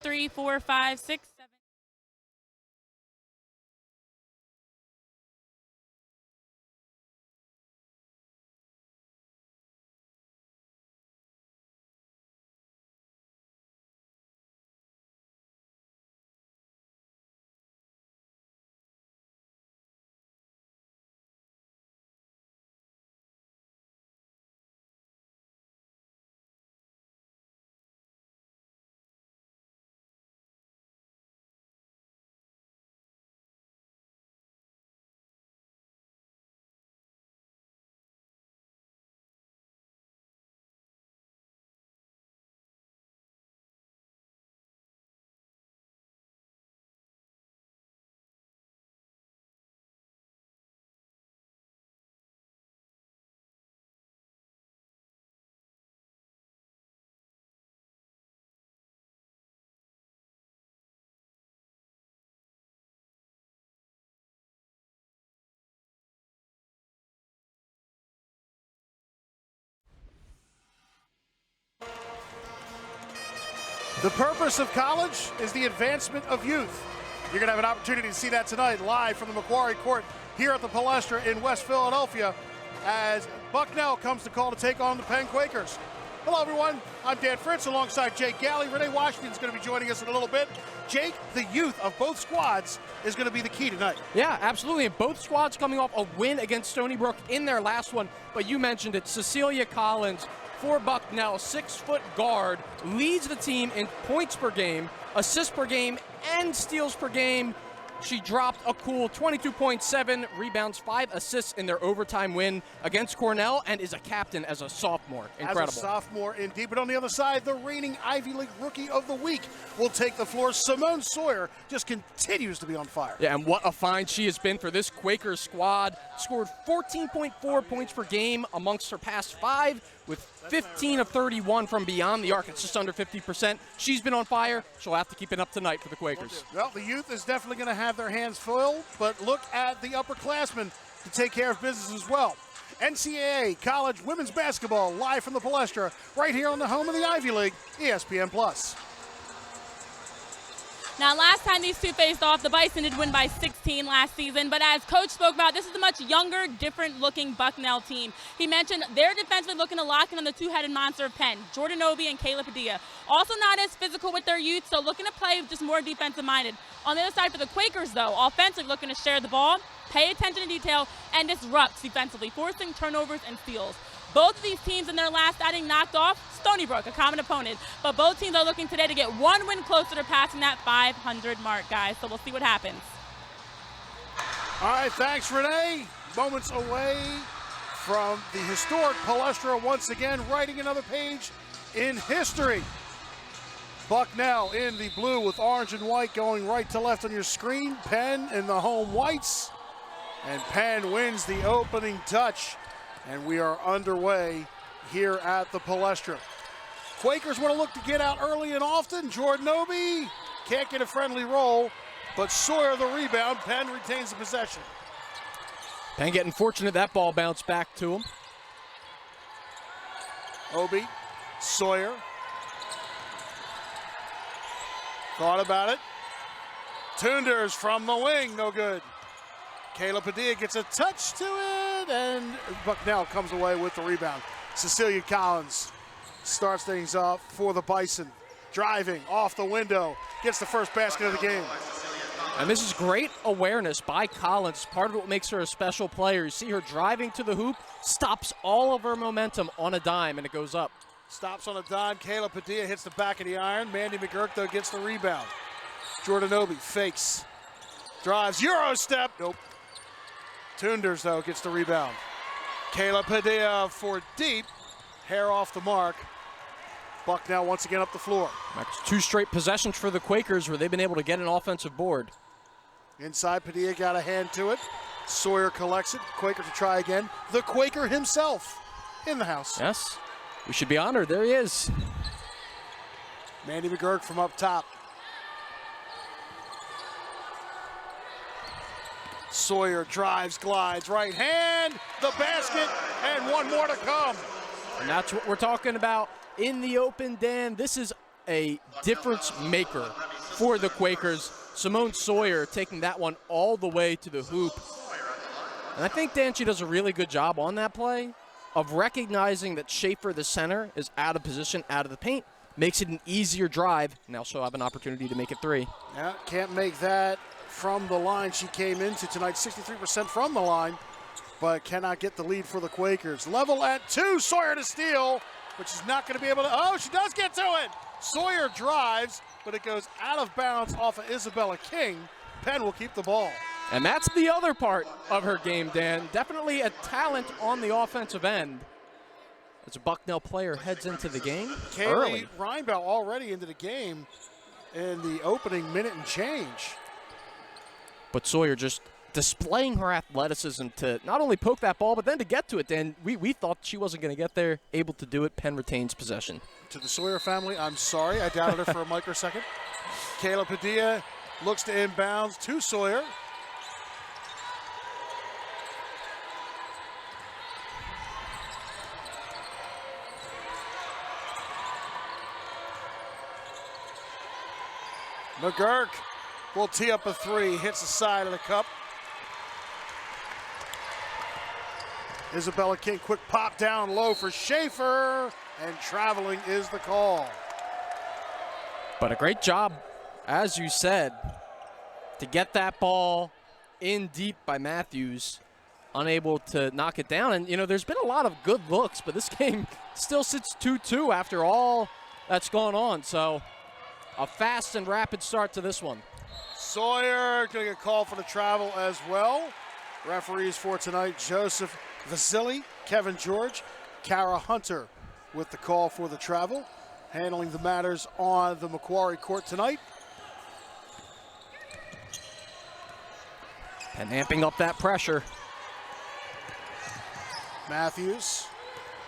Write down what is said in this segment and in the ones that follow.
3, 4, 5, 6, 7. The purpose of college is the advancement of youth. You're going to have an opportunity to see that tonight live from the Macquarie Court here at the Palestra in West Philadelphia as Bucknell comes to call to take on the Penn Quakers. Hello, everyone. I'm Dan Fritz alongside Jake Galley. Renee Washington's going to be joining us in a little bit. Jake, the youth of both squads is going to be the key tonight. Yeah, absolutely. And both squads coming off a win against Stony Brook in their last one. But you mentioned it, Cecilia Collins for Bucknell, 6-foot guard, leads the team in points per game, assists per game, and steals per game. She dropped a cool 22.7 rebounds, 5 assists in their overtime win against Cornell, and is a captain as a sophomore. Incredible. As a sophomore, indeed. But on the other side, the reigning Ivy League Rookie of the Week will take the floor. Simone Sawyer just continues to be on fire. Yeah, and what a find she has been for this Quakers squad. Scored 14.4 points per game amongst her past 5, with 15 of 31 from beyond the arc. It's just under 50%. She's been on fire. She'll have to keep it up tonight for the Quakers. Well, the youth is definitely going to have their hands full, but look at the upperclassmen to take care of business as well. NCAA college women's basketball live from the Palestra right here on the home of the Ivy League, ESPN+. Now, last time these two faced off, the Bison did win by 16 last season, but as Coach spoke about, this is a much younger, different-looking Bucknell team. He mentioned they're defensively looking to lock in on the two-headed monster of Penn, Jordan Obi and Kayla Padilla. Also not as physical with their youth, so looking to play just more defensive-minded. On the other side for the Quakers, though, offensively looking to share the ball, pay attention to detail, and disrupt defensively, forcing turnovers and steals. Both of these teams in their last outing knocked off Stony Brook, a common opponent. But both teams are looking today to get one win closer to passing that 500 mark, guys. So we'll see what happens. All right, thanks, Renee. Moments away from the historic Palestra once again, writing another page in history. Bucknell in the blue with orange and white going right to left on your screen. Penn in the home whites. And Penn wins the opening touch. And we are underway here at the Palestra. Quakers want to look to get out early and often. Jordan Obi can't get a friendly roll, but Sawyer the rebound. Penn retains the possession. Penn getting fortunate that ball bounced back to him. Obi, Sawyer. Thought about it. Tunders from the wing, no good. Kayla Padilla gets a touch to it, and Bucknell comes away with the rebound. Cecilia Collins starts things off for the Bison. Driving off the window, gets the first basket of the game. And this is great awareness by Collins. Part of what makes her a special player. You see her driving to the hoop, stops all of her momentum on a dime, and it goes up. Stops on a dime. Kayla Padilla hits the back of the iron. Mandy McGurk, though, gets the rebound. Jordan Obi fakes. Drives, Euro step. Nope. Tunders, though, gets the rebound. Kayla Padilla for deep. Hair off the mark. Bucknell once again up the floor. That's 2 straight possessions for the Quakers where they've been able to get an offensive board. Inside, Padilla got a hand to it. Sawyer collects it. Quaker to try again. The Quaker himself in the house. Yes, we should be honored. There he is. Mandy McGurk from up top. Sawyer drives, glides, right hand, the basket, and one more to come. And that's what we're talking about in the open, Dan. This is a difference maker for the Quakers. Simone Sawyer taking that one all the way to the hoop. And I think, Dan, she does a really good job on that play of recognizing that Schaefer, the center, is out of position, out of the paint. Makes it an easier drive. Now she'll have an opportunity to make it 3. Yeah, can't make that from the line she came into tonight. 63% from the line, but cannot get the lead for the Quakers. Level at 2, Sawyer to steal, but she's not going to be able to. Oh, she does get to it. Sawyer drives, but it goes out of bounds off of Isabella King. Penn will keep the ball. And that's the other part of her game, Dan. Definitely a talent on the offensive end. As a Bucknell player heads into the game early. Reinbow already into the game in the opening minute and change. But Sawyer just displaying her athleticism to not only poke that ball, but then to get to it. Dan, we thought she wasn't going to get there. Able to do it. Penn retains possession. To the Sawyer family, I'm sorry. I doubted her for a microsecond. Kayla Padilla looks to inbounds to Sawyer. McGurk will tee up a 3, hits the side of the cup. Isabella King, quick pop down low for Schaefer, and traveling is the call. But a great job, as you said, to get that ball in deep by Matthews, unable to knock it down. And, you know, there's been a lot of good looks, but this game still sits 2-2 after all that's gone on. So a fast and rapid start to this one. Sawyer going to get called for the travel as well. Referees for tonight, Joseph Vasily, Kevin George, Kara Hunter with the call for the travel. Handling the matters on the Macquarie court tonight. And amping up that pressure. Matthews,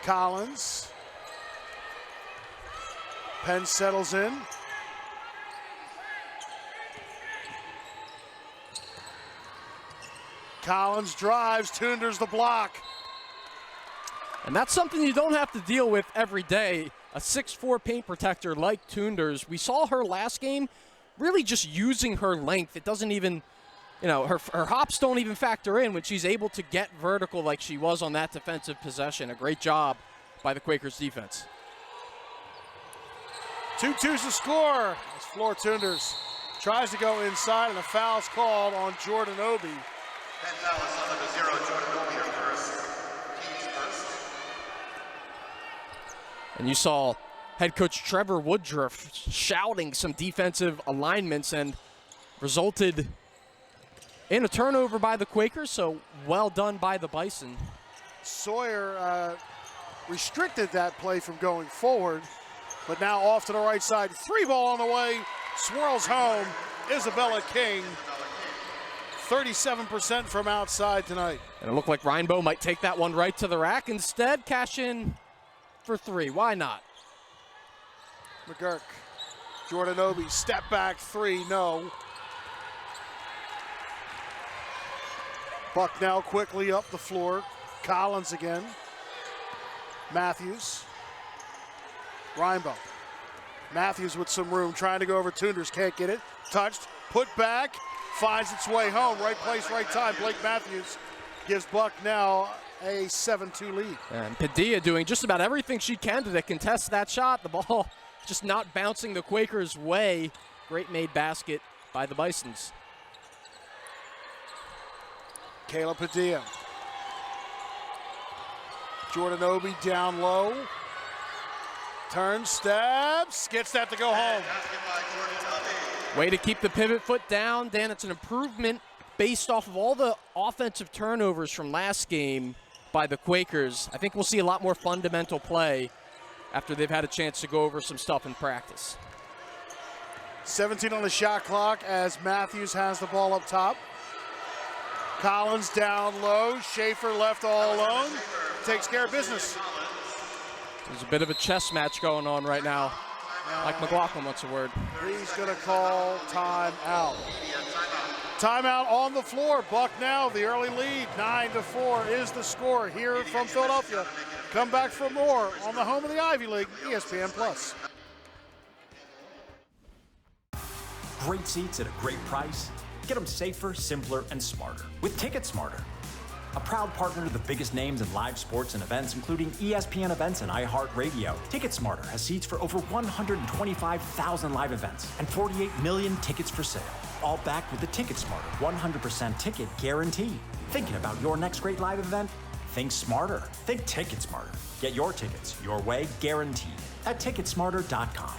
Collins. Penn settles in. Collins drives, Tunders the block. And that's something you don't have to deal with every day. A 6'4" paint protector like Tunders. We saw her last game really just using her length. It doesn't even, you know, her hops don't even factor in when she's able to get vertical like she was on that defensive possession. A great job by the Quakers defense. 2-2's the score. As Floor Tunders tries to go inside, and a foul's called on Jordan Obi. 10 fouls on the 0, Jordan Obi, your first. Team's first. And you saw head coach Trevor Woodruff shouting some defensive alignments and resulted in a turnover by the Quakers, so well done by the Bison. Sawyer restricted that play from going forward, but now off to the right side. 3 ball on the way, swirls home. Isabella King, 37% from outside tonight. And it looked like Reinbow might take that one right to the rack. Instead, cash in for 3. Why not? McGurk, Jordan Obi, step back 3, no. Bucknell quickly up the floor. Collins again. Matthews. Reinbow. Matthews with some room, trying to go over Tunders, can't get it. Touched, put back, finds its way home. Right place, right time. Blake Matthews gives Bucknell a 7-2 lead. And Padilla doing just about everything she can to contest that shot. The ball just not bouncing the Quakers' way. Great made basket by the Bisons. Kayla Padilla. Jordan Obi down low. Turns, steps, gets that to go home. Way to keep the pivot foot down. Dan, it's an improvement based off of all the offensive turnovers from last game by the Quakers. I think we'll see a lot more fundamental play after they've had a chance to go over some stuff in practice. 17 on the shot clock as Matthews has the ball up top. Collins down low. Schaefer left all alone. Takes care of business. There's a bit of a chess match going on right now. Like McLaughlin wants a word. He's going to call timeout. Timeout on the floor. Bucknell, the early lead, 9-4 is the score here from Philadelphia. Come back for more on the home of the Ivy League, ESPN+. Great seats at a great price. Get them safer, simpler, and smarter with Ticket Smarter. A proud partner to the biggest names in live sports and events, including ESPN events and iHeartRadio. Ticket Smarter has seats for over 125,000 live events and 48 million tickets for sale. All backed with the Ticket Smarter 100% ticket guarantee. Thinking about your next great live event? Think smarter. Think Ticket Smarter. Get your tickets your way, guaranteed, at ticketsmarter.com.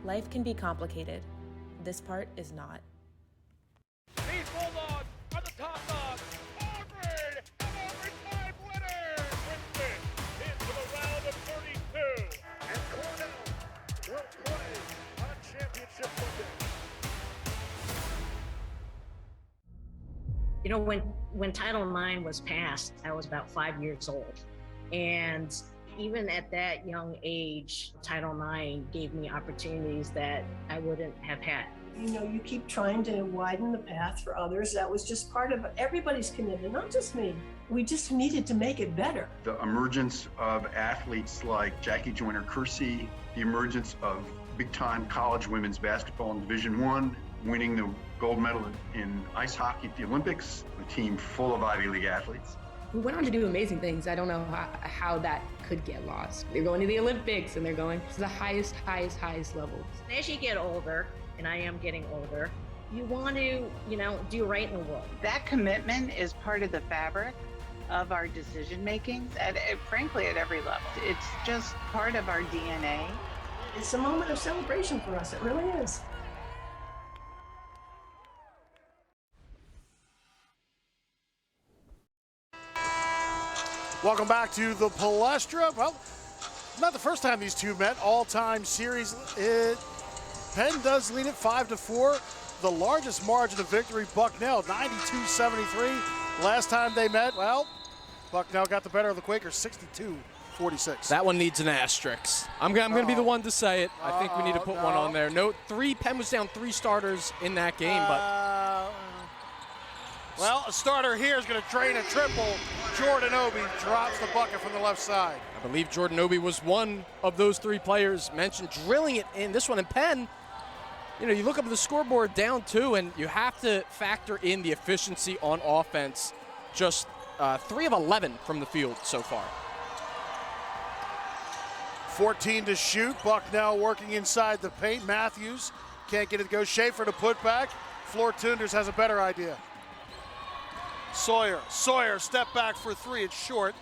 Life can be complicated. This part is not. These Bulldogs are the top dogs. Auburn, an overtime winner, wins it into the round of 32. And Cornell will play on championship weekend. You know, when Title IX was passed, I was about 5 years old. And even at that young age, Title IX gave me opportunities that I wouldn't have had. You know, you keep trying to widen the path for others. That was just part of everybody's commitment, not just me. We just needed to make it better. The emergence of athletes like Jackie Joyner-Kersee, the emergence of big-time college women's basketball in Division I, winning the gold medal in ice hockey at the Olympics, a team full of Ivy League athletes. We went on to do amazing things. I don't know how that could get lost. They're going to the Olympics and they're going to the highest levels. As you get older, and I am getting older, you want to, do right in the world. That commitment is part of the fabric of our decision making, frankly, at every level. It's just part of our DNA. It's a moment of celebration for us. It really is. Welcome back to the Palestra. Well, not the first time these two met. All-time series. Penn does lead it 5-4. The largest margin of victory, Bucknell, 92-73. Last time they met, well, Bucknell got the better of the Quakers, 62-46. That one needs an asterisk. I'm going to be the one to say it. I think we need to put one on there. Note Penn was down 3 starters in that game, but well, a starter here is going to drain a triple. Jordan Obi drops the bucket from the left side. I believe Jordan Obi was one of those 3 players mentioned drilling it in. This one in Penn, you look up at the scoreboard down 2, and you have to factor in the efficiency on offense. Just 3 of 11 from the field so far. 14 to shoot. Bucknell working inside the paint. Matthews can't get it to go. Schaefer to put back. Floor Tunders has a better idea. Sawyer, step back for 3, it's short.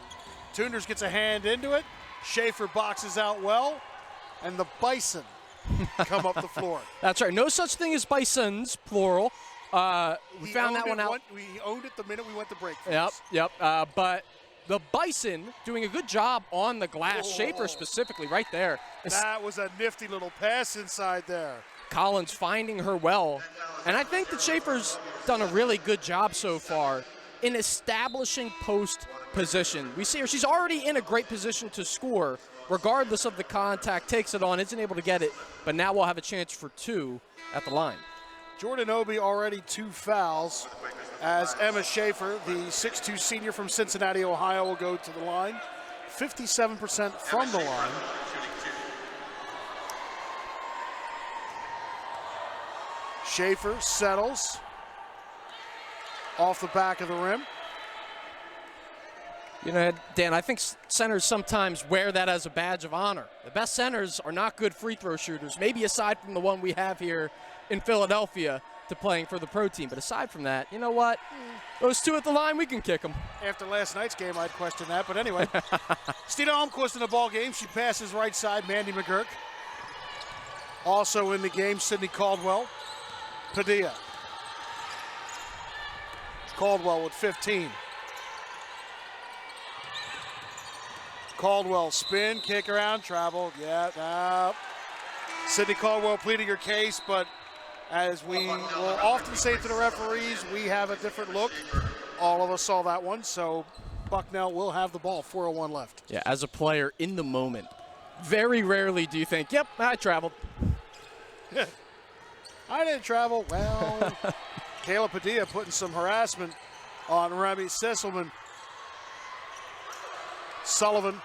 Tunders gets a hand into it. Schaefer boxes out well, and the Bison come up the floor. That's right, no such thing as Bisons, plural. We found that one out. We owned it the minute we went to break. Yep. But the Bison doing a good job on the glass. Schaefer specifically right there. That was a nifty little pass inside there. Collins finding her well. And I think that Schaefer's done a really good job so far in establishing post position. We see her, she's already in a great position to score, regardless of the contact, takes it on, isn't able to get it, but now we'll have a chance for 2 at the line. Jordan Obi already 2 fouls as Emma Schaefer, the 6'2 senior from Cincinnati, Ohio, will go to the line. 57% from the line. Schaefer settles off the back of the rim. Dan, I think centers sometimes wear that as a badge of honor. The best centers are not good free throw shooters, maybe aside from the one we have here in Philadelphia to playing for the pro team. But aside from that, you know what? Those 2 at the line, we can kick them. After last night's game, I'd question that. But anyway, Stina Almquist in the ball game. She passes right side, Mandy McGurk. Also in the game, Sydney Caldwell. Padilla. Caldwell with 15. Caldwell spin, kick around, travel. Yeah, Sydney Caldwell pleading her case, but as we will often say to the referees, we have a different look. All of us saw that one, so Bucknell will have the ball, 4:01 left. Yeah, as a player in the moment, very rarely do you think, yep, I traveled. I didn't travel. Well, Kayla Padilla putting some harassment on Remy Sisselman. Sullivan.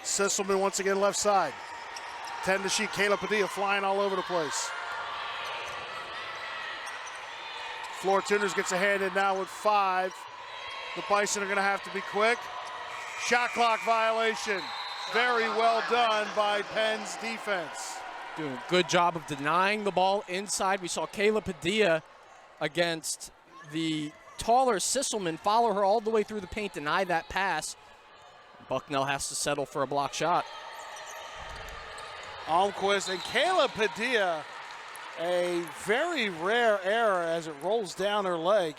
Sisselman once again left side. 10 to shoot. Kayla Padilla flying all over the place. Floor Tuners gets a hand in now with 5. The Bison are going to have to be quick. Shot clock violation. Very well done by Penn's defense. Doing a good job of denying the ball inside. We saw Kayla Padilla against the taller Sisselman follow her all the way through the paint, deny that pass. Bucknell has to settle for a block shot. Almquist and Kayla Padilla, a very rare error as it rolls down her leg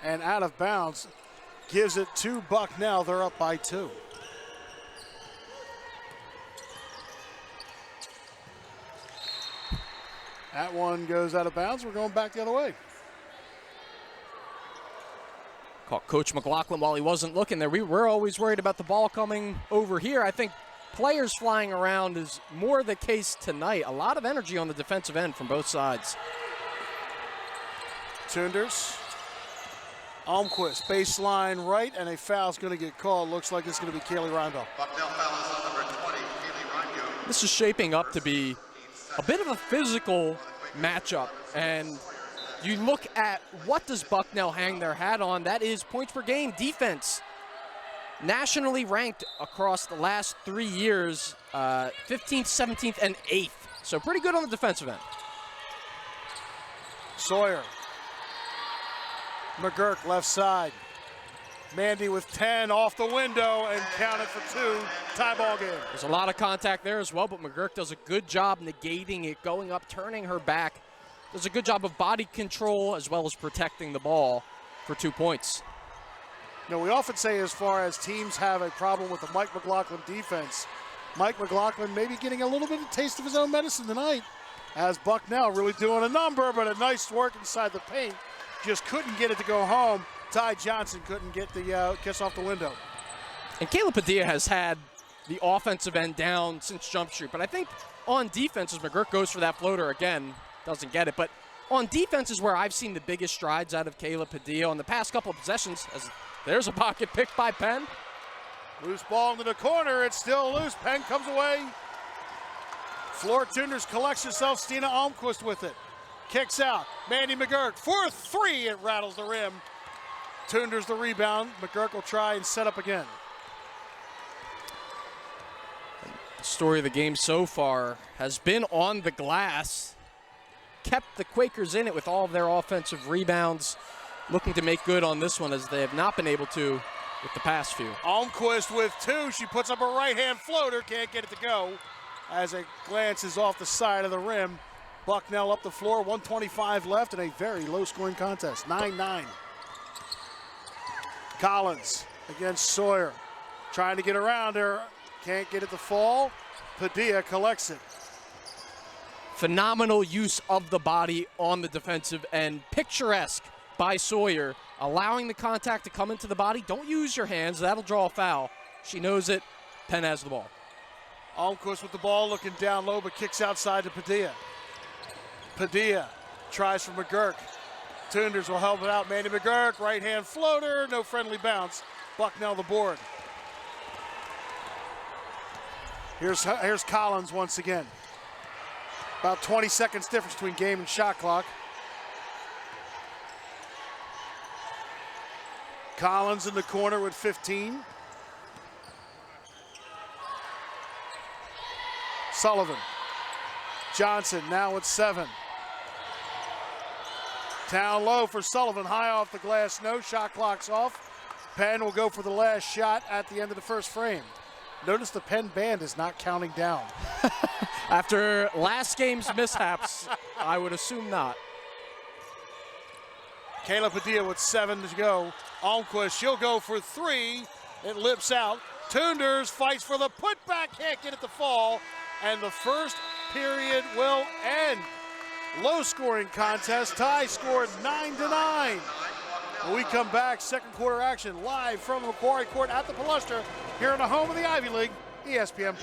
and out of bounds, gives it to Bucknell. They're up by 2. That one goes out of bounds. We're going back the other way. Caught Coach McLaughlin while he wasn't looking there. We were always worried about the ball coming over here. I think players flying around is more the case tonight. A lot of energy on the defensive end from both sides. Tunders. Almquist, baseline right, and a foul's going to get called. Looks like it's going to be Kaylee Reinbell. Bucknell foul is on number 20, Kaylee Reinbell. This is shaping up to be a bit of a physical matchup, and you look at what does Bucknell hang their hat on. That is points per game defense. Nationally ranked across the last 3 years, 15th, 17th, and 8th. So pretty good on the defensive end. Sawyer. McGurk left side. Mandy with 10 off the window and counted for 2. Tie ball game. There's a lot of contact there as well, but McGurk does a good job negating it, going up, turning her back. Does a good job of body control as well as protecting the ball for 2 points. Now, we often say as far as teams have a problem with the Mike McLaughlin defense, Mike McLaughlin maybe getting a little bit of a taste of his own medicine tonight as Bucknell really doing a number, but a nice work inside the paint. Just couldn't get it to go home. Ty Johnson couldn't get the kiss off the window. And Kayla Padilla has had the offensive end down since Jump Street, but I think on defense, as McGurk goes for that floater again, doesn't get it, but on defense is where I've seen the biggest strides out of Kayla Padilla on the past couple of possessions. As there's a pocket picked by Penn. Loose ball into the corner. It's still loose. Penn comes away. Floor Tunders collects herself. Stina Almquist with it. Kicks out. Mandy McGurk for 3. It rattles the rim. Tunders the rebound. McGurk will try and set up again. The story of the game so far has been on the glass. Kept the Quakers in it with all of their offensive rebounds. Looking to make good on this one as they have not been able to with the past few. Almquist with 2. She puts up a right-hand floater. Can't get it to go as it glances off the side of the rim. Bucknell up the floor. 1:25 left in a very low-scoring contest. 9-9. Collins against Sawyer. Trying to get around her. Can't get it to fall. Padilla collects it. Phenomenal use of the body on the defensive end. Picturesque by Sawyer, allowing the contact to come into the body. Don't use your hands. That'll draw a foul. She knows it. Penn has the ball. Almquist with the ball, looking down low, but kicks outside to Padilla. Padilla tries for McGurk. Tunders will help it out. Mandy McGurk, right-hand floater. No friendly bounce. Bucknell the board. Here's Collins once again. About 20 seconds difference between game and shot clock. Collins in the corner with 15. Sullivan. Johnson now with 7. Down low for Sullivan, high off the glass, no shot clock's off. Penn will go for the last shot at the end of the first frame. Notice the Penn band is not counting down. After last game's mishaps, I would assume not. Kayla Padilla with 7 to go. Almquist, she'll go for 3. It lips out. Tunders fights for the putback, can't get it to fall, and the first period will end. Low-scoring contest, tie scored 9-9. When we come back, second quarter action live from the Macquarie Court at the Palestra here in the home of the Ivy League, ESPN+.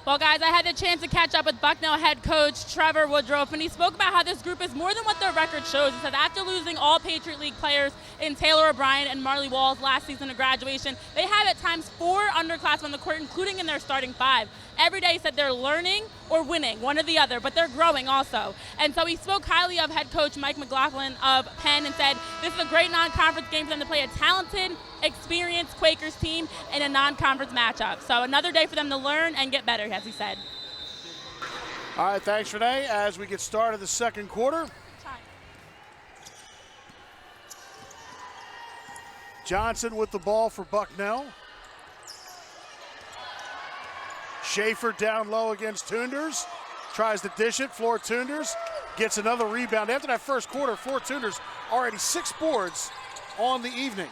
Well, guys, I had the chance to catch up with Bucknell head coach Trevor Woodruff, and he spoke about how this group is more than what their record shows. He said after losing all Patriot League players in Taylor O'Brien and Marley Walls last season to graduation, they have at times 4 underclassmen on the court, including in their starting 5. Every day he said they're learning or winning, one or the other, but they're growing also. And so he spoke highly of head coach Mike McLaughlin of Penn and said this is a great non-conference game for them to play a talented, experienced Quakers team in a non-conference matchup. So another day for them to learn and get better, as he said. All right, thanks, Renee. As we get started the second quarter. Johnson with the ball for Bucknell. Schaefer down low against Tunders. Tries to dish it. Floor Tunders gets another rebound. After that first quarter, Floor Tunders already 6 boards on the evening.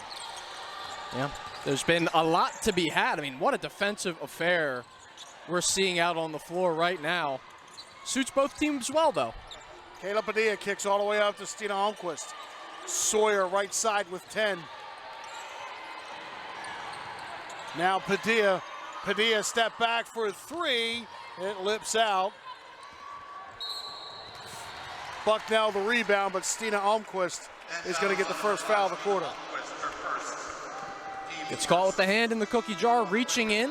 Yeah, there's been a lot to be had. I mean, what a defensive affair we're seeing out on the floor right now. Suits both teams well, though. Kayla Padilla kicks all the way up to Stina Almquist. Sawyer right side with 10. Now Padilla step back for 3. It lips out. Bucknell the rebound, but Stina Almquist is going to get the first foul of the quarter. Gets caught with the hand in the cookie jar, reaching in.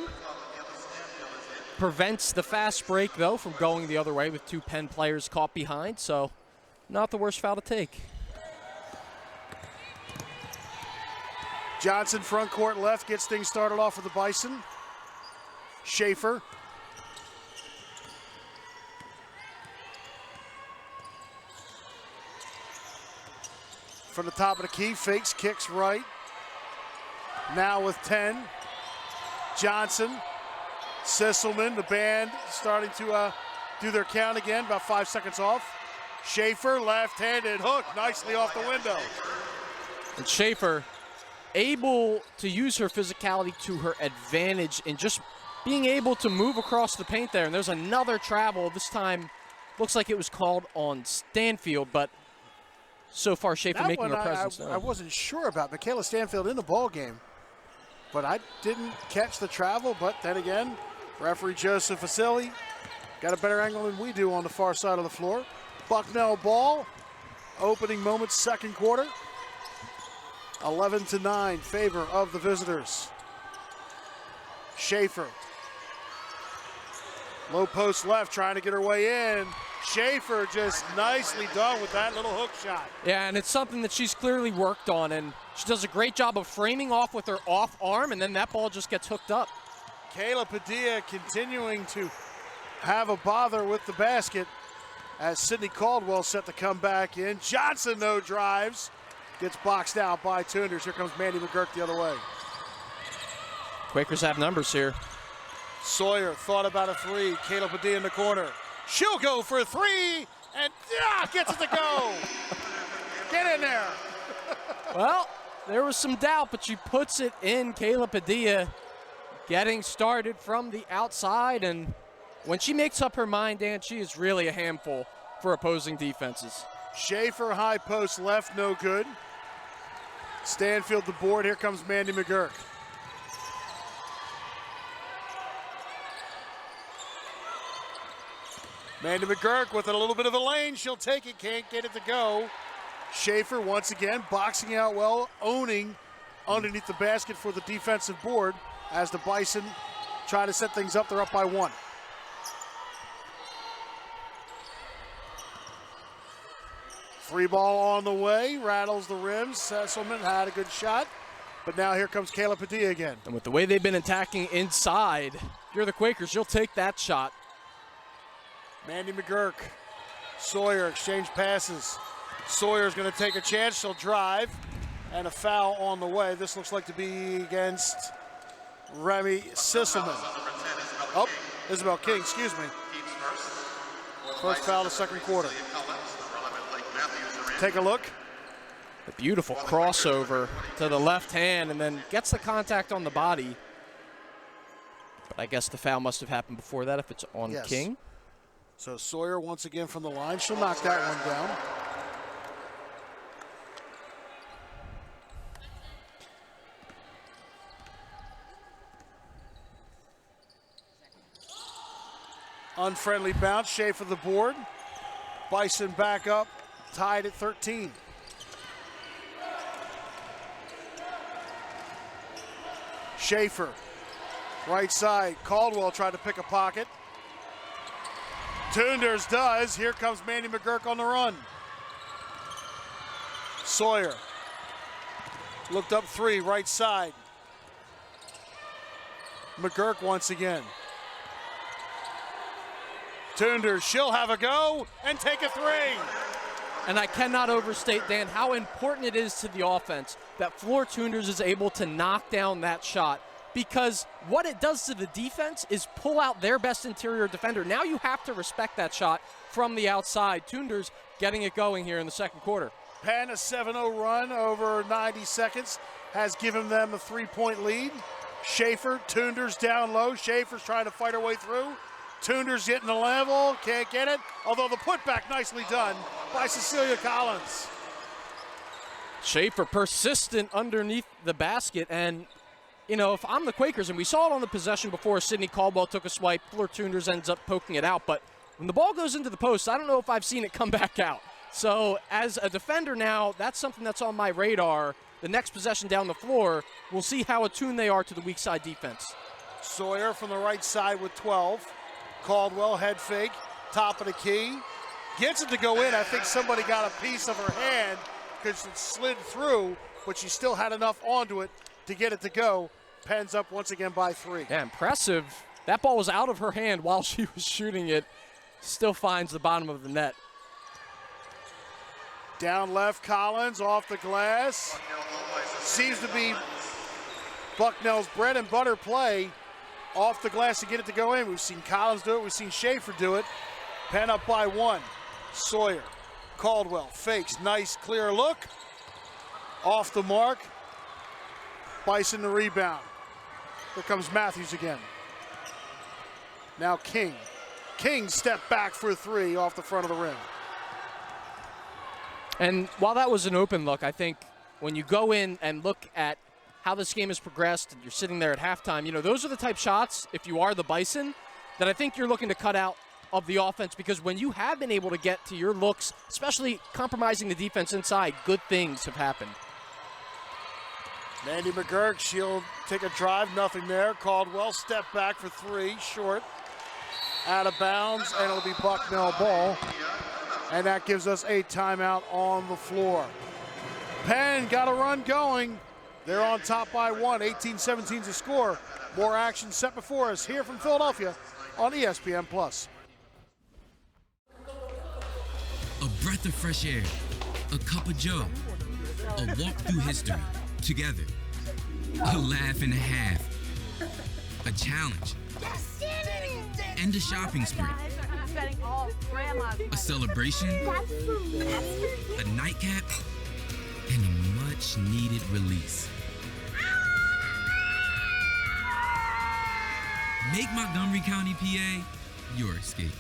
Prevents the fast break, though, from going the other way with 2 Penn players caught behind, so not the worst foul to take. Johnson front court left gets things started off for the Bison. Schaefer. From the top of the key, fakes, kicks right. Now with 10. Johnson Sisselman, the band, starting to do their count again, about 5 seconds off. Schaefer, left-handed hook, nicely off the window. And Schaefer able to use her physicality to her advantage in just being able to move across the paint there. And there's another travel. This time looks like it was called on Stanfield, but so far Schaefer That making one her presence I wasn't sure about. Michaela Stanfield in the ball game, but I didn't catch the travel. But then again, referee Joseph Vasili got a better angle than we do on the far side of the floor. Bucknell ball, opening moments, second quarter. 11-9, favor of the visitors. Schaefer. Low post left, trying to get her way in. Schaefer just nicely done with that little hook shot. Yeah, and it's something that she's clearly worked on, and she does a great job of framing off with her off arm, and then that ball just gets hooked up. Kayla Padilla continuing to have a bother with the basket as Sydney Caldwell set to come back in. Johnson, no drives, gets boxed out by Tunders. Here comes Mandy McGurk the other way. Quakers have numbers here. Sawyer thought about a three. Kayla Padilla in the corner. She'll go for a three, and gets it to go. Get in there. Well, there was some doubt, but she puts it in. Kayla Padilla getting started from the outside, and when she makes up her mind, Dan, she is really a handful for opposing defenses. Schaefer high post left, no good. Stanfield the board. Here comes Mandy McGurk. Mandy McGurk with a little bit of a lane. She'll take it, can't get it to go. Schaefer once again boxing out well, owning underneath the basket for the defensive board as the Bison try to set things up. They're up by one. Free ball on the way, rattles the rim. Sesselman had a good shot, but now here comes Kayla Padilla again. And with the way they've been attacking inside, if you're the Quakers, you'll take that shot. Mandy McGurk, Sawyer exchange passes. Sawyer's going to take a chance. She'll drive, and a foul on the way. This looks like to be against Remy Sisselman. Oh, Isabel King, excuse me. First foul of the second quarter. Take a look. A beautiful crossover to the left hand, and then gets the contact on the body. But I guess the foul must have happened before that if it's on King. So Sawyer once again from the line. She'll knock that one down. Unfriendly bounce, Schaefer the board. Bison back up, tied at 13. Schaefer, right side. Caldwell tried to pick a pocket. Tunders does. Here comes Mandy McGurk on the run. Sawyer looked up three, right side. McGurk once again. Tunders, she'll have a go and take a three. And I cannot overstate, Dan, how important it is to the offense that Floor Tunders is able to knock down that shot, because what it does to the defense is pull out their best interior defender. Now you have to respect that shot from the outside. Tunders getting it going here in the second quarter. Penn, a 7-0 run over 90 seconds has given them a 3-point lead. Schaefer, Tunders down low. Schaefer's trying to fight her way through. Tunders getting the level, can't get it. Although the putback nicely done by Cecilia Collins. Schaefer persistent underneath the basket, and you know, if I'm the Quakers, and we saw it on the possession before, Sydney Caldwell took a swipe, Floor Tunders ends up poking it out, but when the ball goes into the post, I don't know if I've seen it come back out. So as a defender now, that's something that's on my radar. The next possession down the floor, we'll see how attuned they are to the weak side defense. Sawyer from the right side with 12. Caldwell head fake, top of the key. Gets it to go in. I think somebody got a piece of her hand because it slid through, but she still had enough onto it to get it to go. Penn's up once again by 3. Yeah, impressive. That ball was out of her hand while she was shooting it. Still finds the bottom of the net. Down left, Collins off the glass. Seems to be Bucknell's bread and butter play. off the glass to get it to go in. We've seen Collins do it. We've seen Schaefer do it. Penn up by 1. Sawyer, Caldwell fakes. Nice clear look. Off the mark. Bison the rebound. Here comes Matthews again. Now King. King step back for 3 off the front of the rim. And while that was an open look, I think when you go in and look at how this game has progressed and you're sitting there at halftime, you know, those are the type shots, if you are the Bison, that I think you're looking to cut out of the offense, because when you have been able to get to your looks, especially compromising the defense inside, good things have happened. Mandy McGurk, she'll take a drive, nothing there. Caldwell, step back for 3, short. Out of bounds, and it'll be Bucknell ball. And that gives us a timeout on the floor. Penn got a run going. They're on top by 1, 18-17 to score. More action set before us here from Philadelphia on ESPN+. A breath of fresh air, a cup of joe, a walk through history together, a laugh and a half, a challenge, and a shopping spree, a celebration, a nightcap, and a much-needed release. Make Montgomery County, PA, your escape.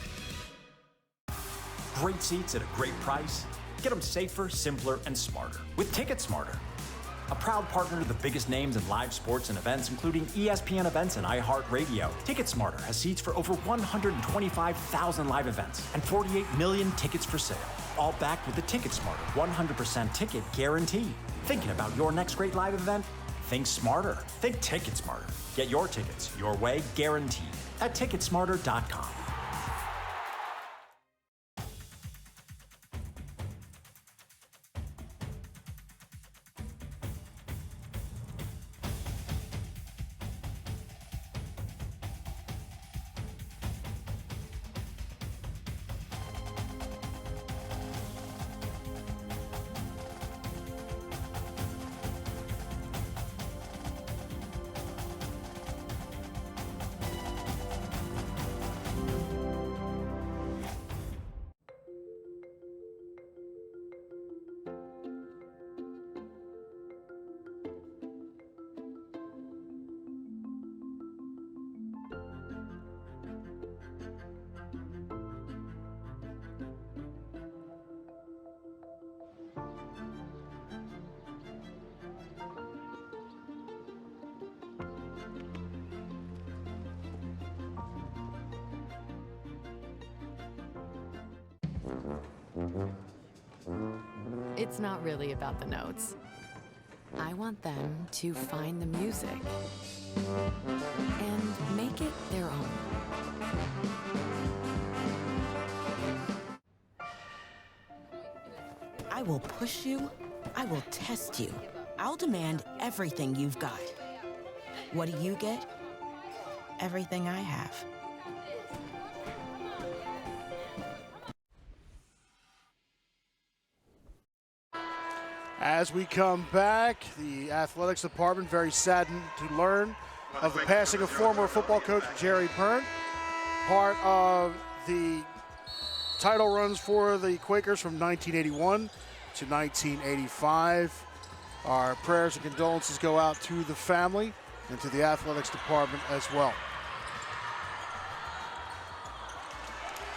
Great seats at a great price. Get them safer, simpler, and smarter with Ticket Smarter. A proud partner to the biggest names in live sports and events, including ESPN events and iHeartRadio. Ticket Smarter has seats for over 125,000 live events and 48 million tickets for sale. All backed with the Ticket Smarter 100% ticket guarantee. Thinking about your next great live event? Think smarter. Think Ticket Smarter. Get your tickets your way, guaranteed, at ticketsmarter.com. It's not really about the notes. I want them to find the music and make it their own. I will push you. I will test you. I'll demand everything you've got. What do you get? Everything I have. As we come back, the athletics department very saddened to learn of the passing of former football coach Jerry Byrne, part of the title runs for the Quakers from 1981 to 1985. Our prayers and condolences go out to the family and to the athletics department as well.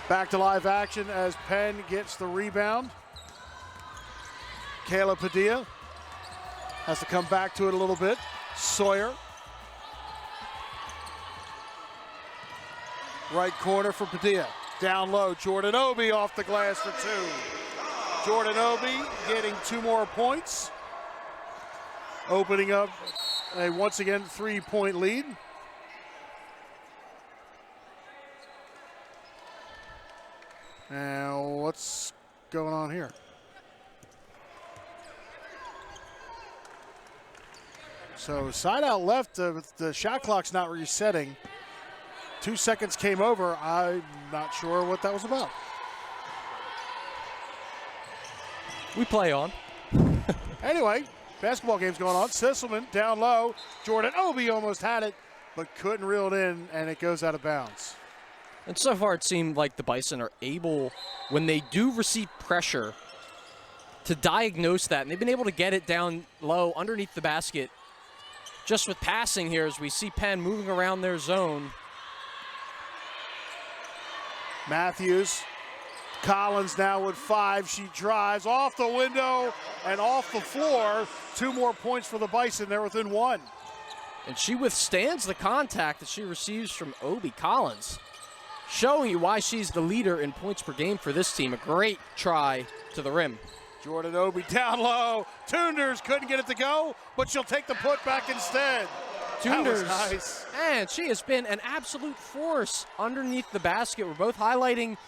Back to live action as Penn gets the rebound. Kayla Padilla has to come back to it a little bit. Sawyer. Right corner for Padilla. Down low, Jordan Obi off the glass for 2. Jordan Obi getting 2 more points. Opening up a, once again, 3-point lead. Now, what's going on here? So side out left, the shot clock's not resetting. 2 seconds came over. I'm not sure what that was about. We play on. Anyway, basketball game's going on. Sisselman down low. Jordan Obi almost had it. but couldn't reel it in, and it goes out of bounds. And so far it seemed like the Bison are able, when they do receive pressure, to diagnose that. And they've been able to get it down low underneath the basket. Just with passing here as we see Penn moving around their zone. Matthews. Collins now with 5. She drives off the window and off the floor. 2 more points for the Bison. They're within 1. And she withstands the contact that she receives from Obi Collins, showing you why she's the leader in points per game for this team. A great try to the rim. Jordan Obi down low. Toonders couldn't get it to go, but she'll take the putback instead. That was nice. And she has been an absolute force underneath the basket. We're both highlighting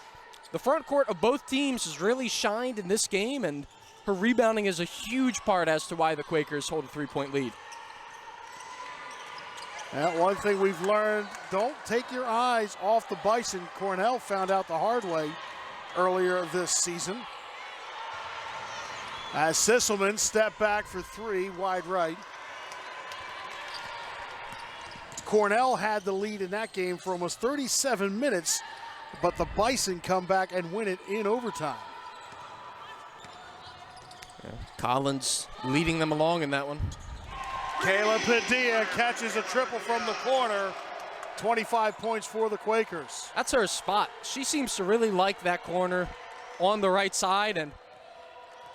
the front court of both teams has really shined in this game, and her rebounding is a huge part as to why the Quakers hold a 3-point lead. And one thing we've learned, don't take your eyes off the Bison. Cornell found out the hard way earlier this season. As Sisselman stepped back for 3, wide right. Cornell had the lead in that game for almost 37 minutes, but the Bison come back and win it in overtime. Yeah, Collins leading them along in that one. Kayla Padilla catches a triple from the corner. 25 points for the Quakers. That's her spot. She seems to really like that corner on the right side, and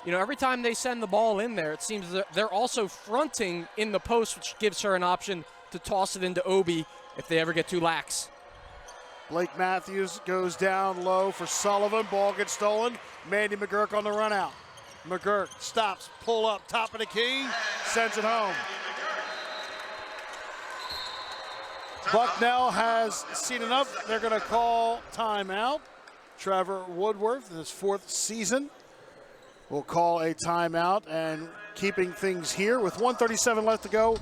you know, every time they send the ball in there, it seems that they're also fronting in the post, which gives her an option to toss it into Obi if they ever get too lax. Blake Matthews goes down low for Sullivan. Ball gets stolen. Mandy McGurk on the run out. McGurk stops, pull up, top of the key, sends it home. Bucknell has seen enough. They're going to call timeout. Trevor Woodworth, in his 4th season, will call a timeout, and keeping things here with 1:37 left to go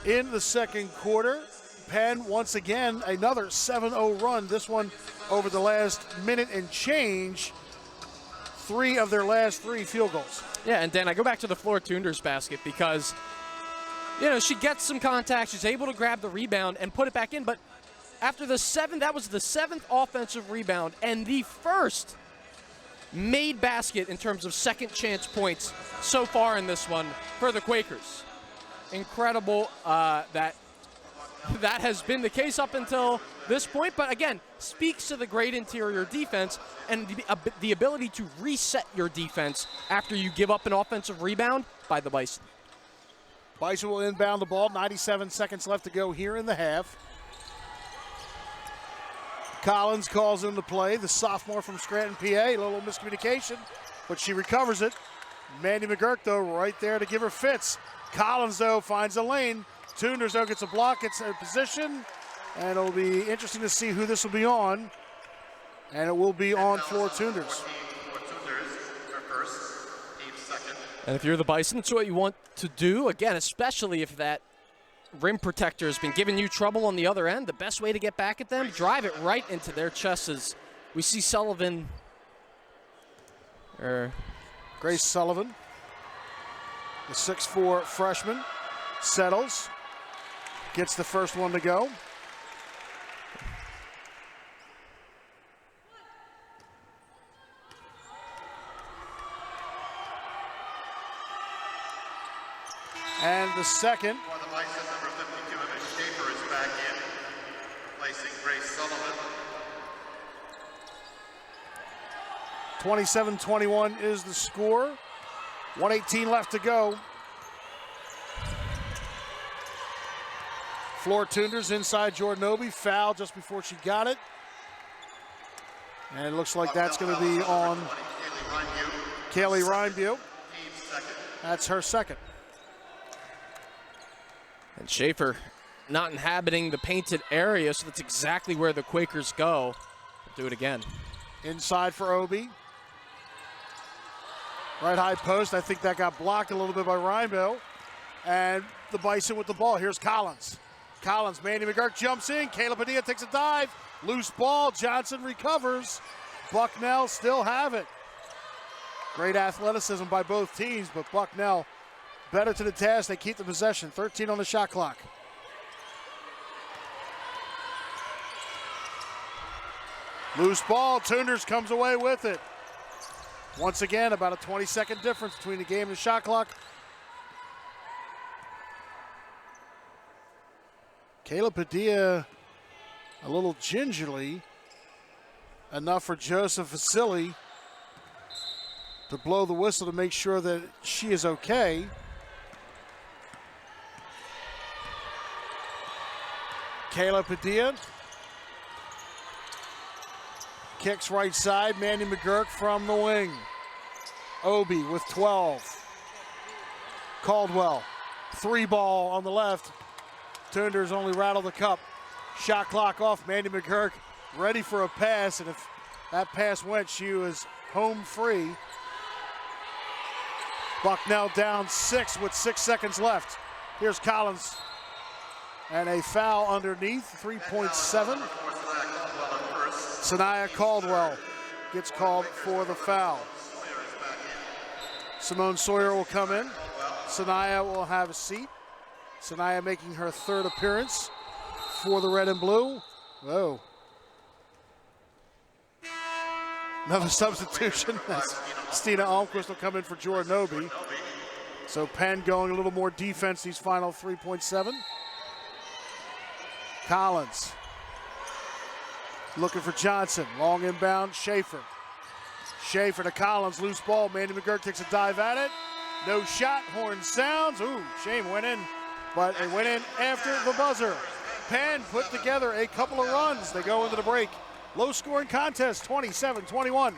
in the second quarter. Penn, once again, another 7-0 run. This one over the last minute and change. 3 of their last 3 field goals. Yeah, and Dan, I go back to the Flora Toonders basket because, you know, she gets some contact. She's able to grab the rebound and put it back in. But after the 7th, that was the 7th offensive rebound and the first made basket in terms of second chance points so far in this one for the Quakers. Incredible that has been the case up until this point, but again, speaks to the great interior defense and the ability to reset your defense after you give up an offensive rebound by the Bison. Bison will inbound the ball. 97 seconds left to go here in the half. Collins calls into play, the sophomore from Scranton, PA. A little miscommunication, but she recovers it. Mandy McGurk, though, right there to give her fits. Collins, though, finds a lane. Toonders, though, gets a block, gets a position, and it'll be interesting to see who this will be on. And it will be on Flora Toonders. And if you're the Bison, it's what you want to do. Again, especially if that rim protector has been giving you trouble on the other end, the best way to get back at them, drive it right into their chests. As we see Sullivan, Grace Sullivan, the 6'4" freshman, settles, gets the first one to go. And the second. For the Bison, number 52, Ms. Schaefer is back in, placing Grace Sullivan. 27-21 is the score. 1:18 left to go. Flora Toonders inside Jordan Obi. Foul just before she got it. And it looks like that's going to be on Kaylee Reinbu. That's her second. And Schaefer not inhabiting the painted area, so that's exactly where the Quakers go. Do it again. Inside for Obi. Right high post. I think that got blocked a little bit by Reinbu. And the Bison with the ball. Here's Collins. Collins, Mandy McGurk jumps in. Kayla Padilla takes a dive. Loose ball. Johnson recovers. Bucknell still have it. Great athleticism by both teams, but Bucknell better to the task. They keep the possession. 13 on the shot clock. Loose ball, Tunders comes away with it. Once again, about a 20-second difference between the game and the shot clock. Kayla Padilla a little gingerly, enough for Joseph Vasily to blow the whistle to make sure that she is okay. Kayla Padilla kicks right side. Mandy McGurk from the wing. Obi with 12. Caldwell, 3 ball on the left. Tunders only rattle the cup. Shot clock off. Mandy McGurk ready for a pass, and if that pass went, she was home free. Bucknell down 6 with 6 seconds left. Here's Collins. And a foul underneath, 3.7. Sanaya Caldwell gets called for the foul. Simone Sawyer will come in. Sanaya will have a seat. Sanaya making her 3rd appearance for the red and blue. Whoa. Another substitution. Stina Almquist will come in for Jordan Obi. So Penn going a little more defense these final 3.7. Collins looking for Johnson. Long inbound, Schaefer. Schaefer to Collins, loose ball. Mandy McGurk takes a dive at it. No shot, horn sounds. Ooh, shame went in, but it went in after the buzzer. Penn put together a couple of runs. They go into the break. Low scoring contest, 27-21.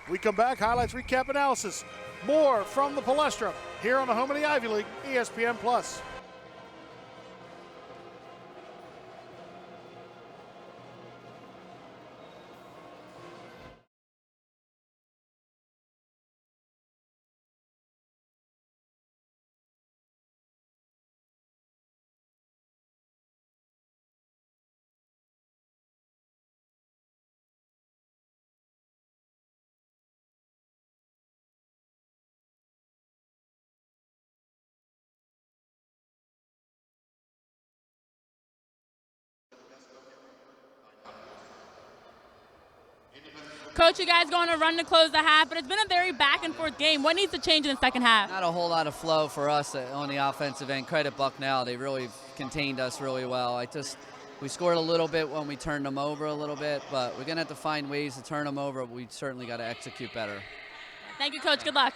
We come back, highlights, recap, analysis. More from the Palestra here on the home of the Ivy League, ESPN+. Coach, you guys going to run to close the half, but it's been a very back and forth game. What needs to change in the second half? Not a whole lot of flow for us on the offensive end. Credit Bucknell, they really contained us really well. We scored a little bit when we turned them over a little bit, but we're going to have to find ways to turn them over. We certainly got to execute better. Thank you, Coach. Good luck.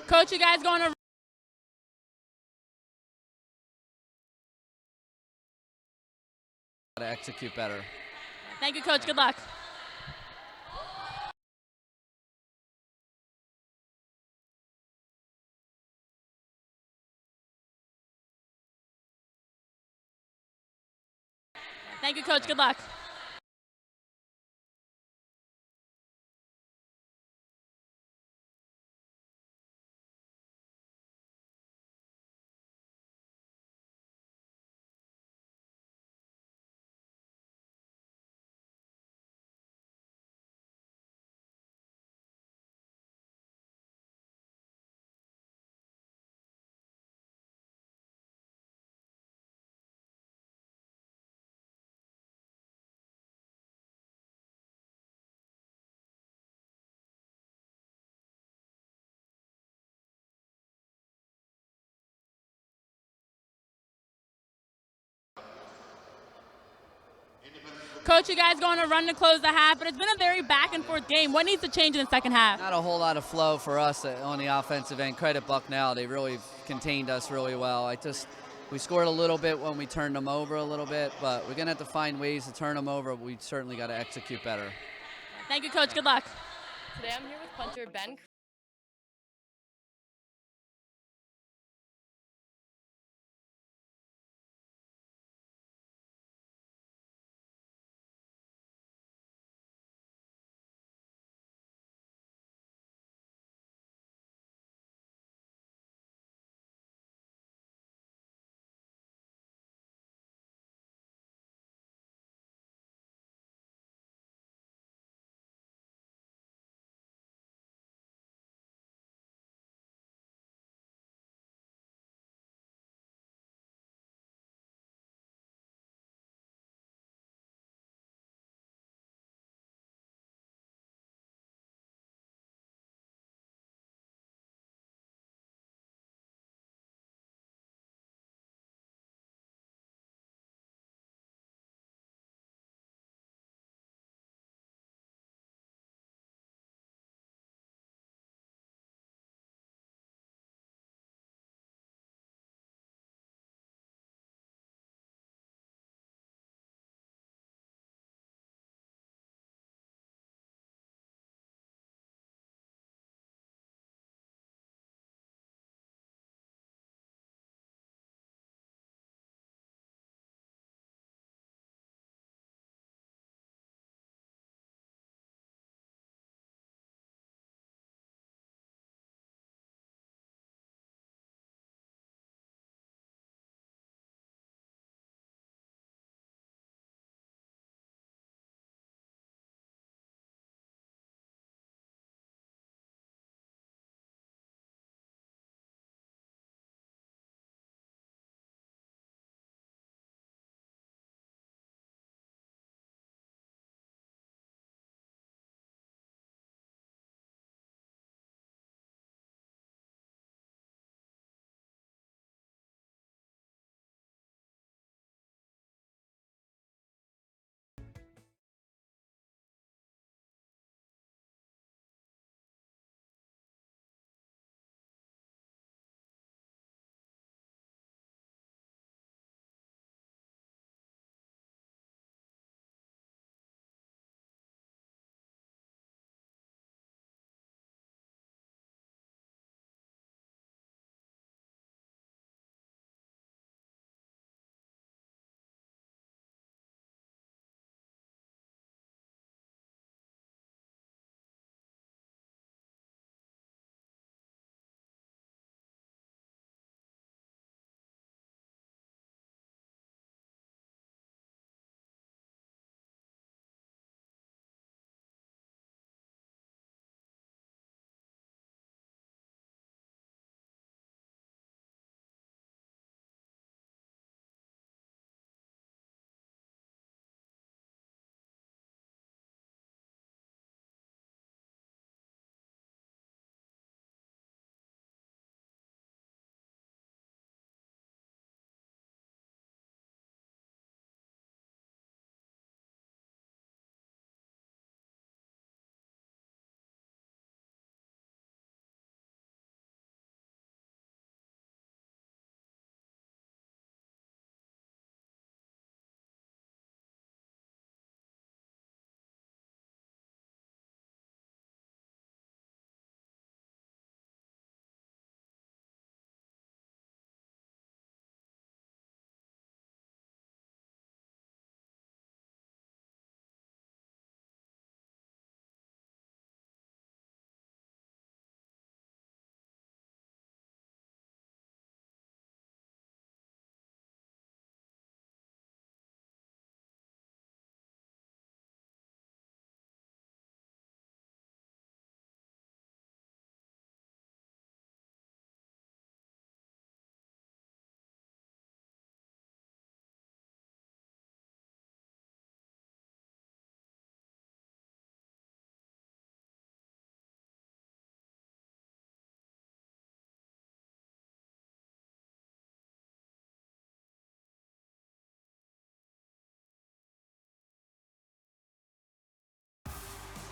Coach, you guys going to execute better. Thank you, Coach. Good luck. Thank you, Coach. Good luck. Coach, you guys going to run to close the half, but it's been a very back and forth game. What needs to change in the second half? Not a whole lot of flow for us on the offensive end. Credit Bucknell, they really contained us really well. We scored a little bit when we turned them over a little bit, but we're going to have to find ways to turn them over. We certainly got to execute better. Thank you, Coach. Good luck. Today I'm here with punter Ben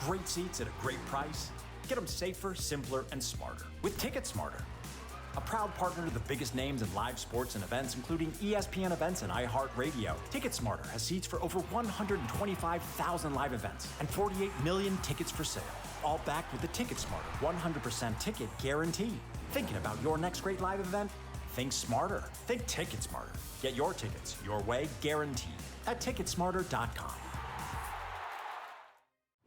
great seats at a great price? Get them safer, simpler, and smarter with Ticket Smarter. A proud partner to the biggest names in live sports and events, including ESPN events and iHeartRadio. TicketSmarter has seats for over 125,000 live events and 48 million tickets for sale. All backed with the TicketSmarter 100% ticket guarantee. Thinking about your next great live event? Think smarter. Think TicketSmarter. Get your tickets your way, guaranteed, at TicketSmarter.com.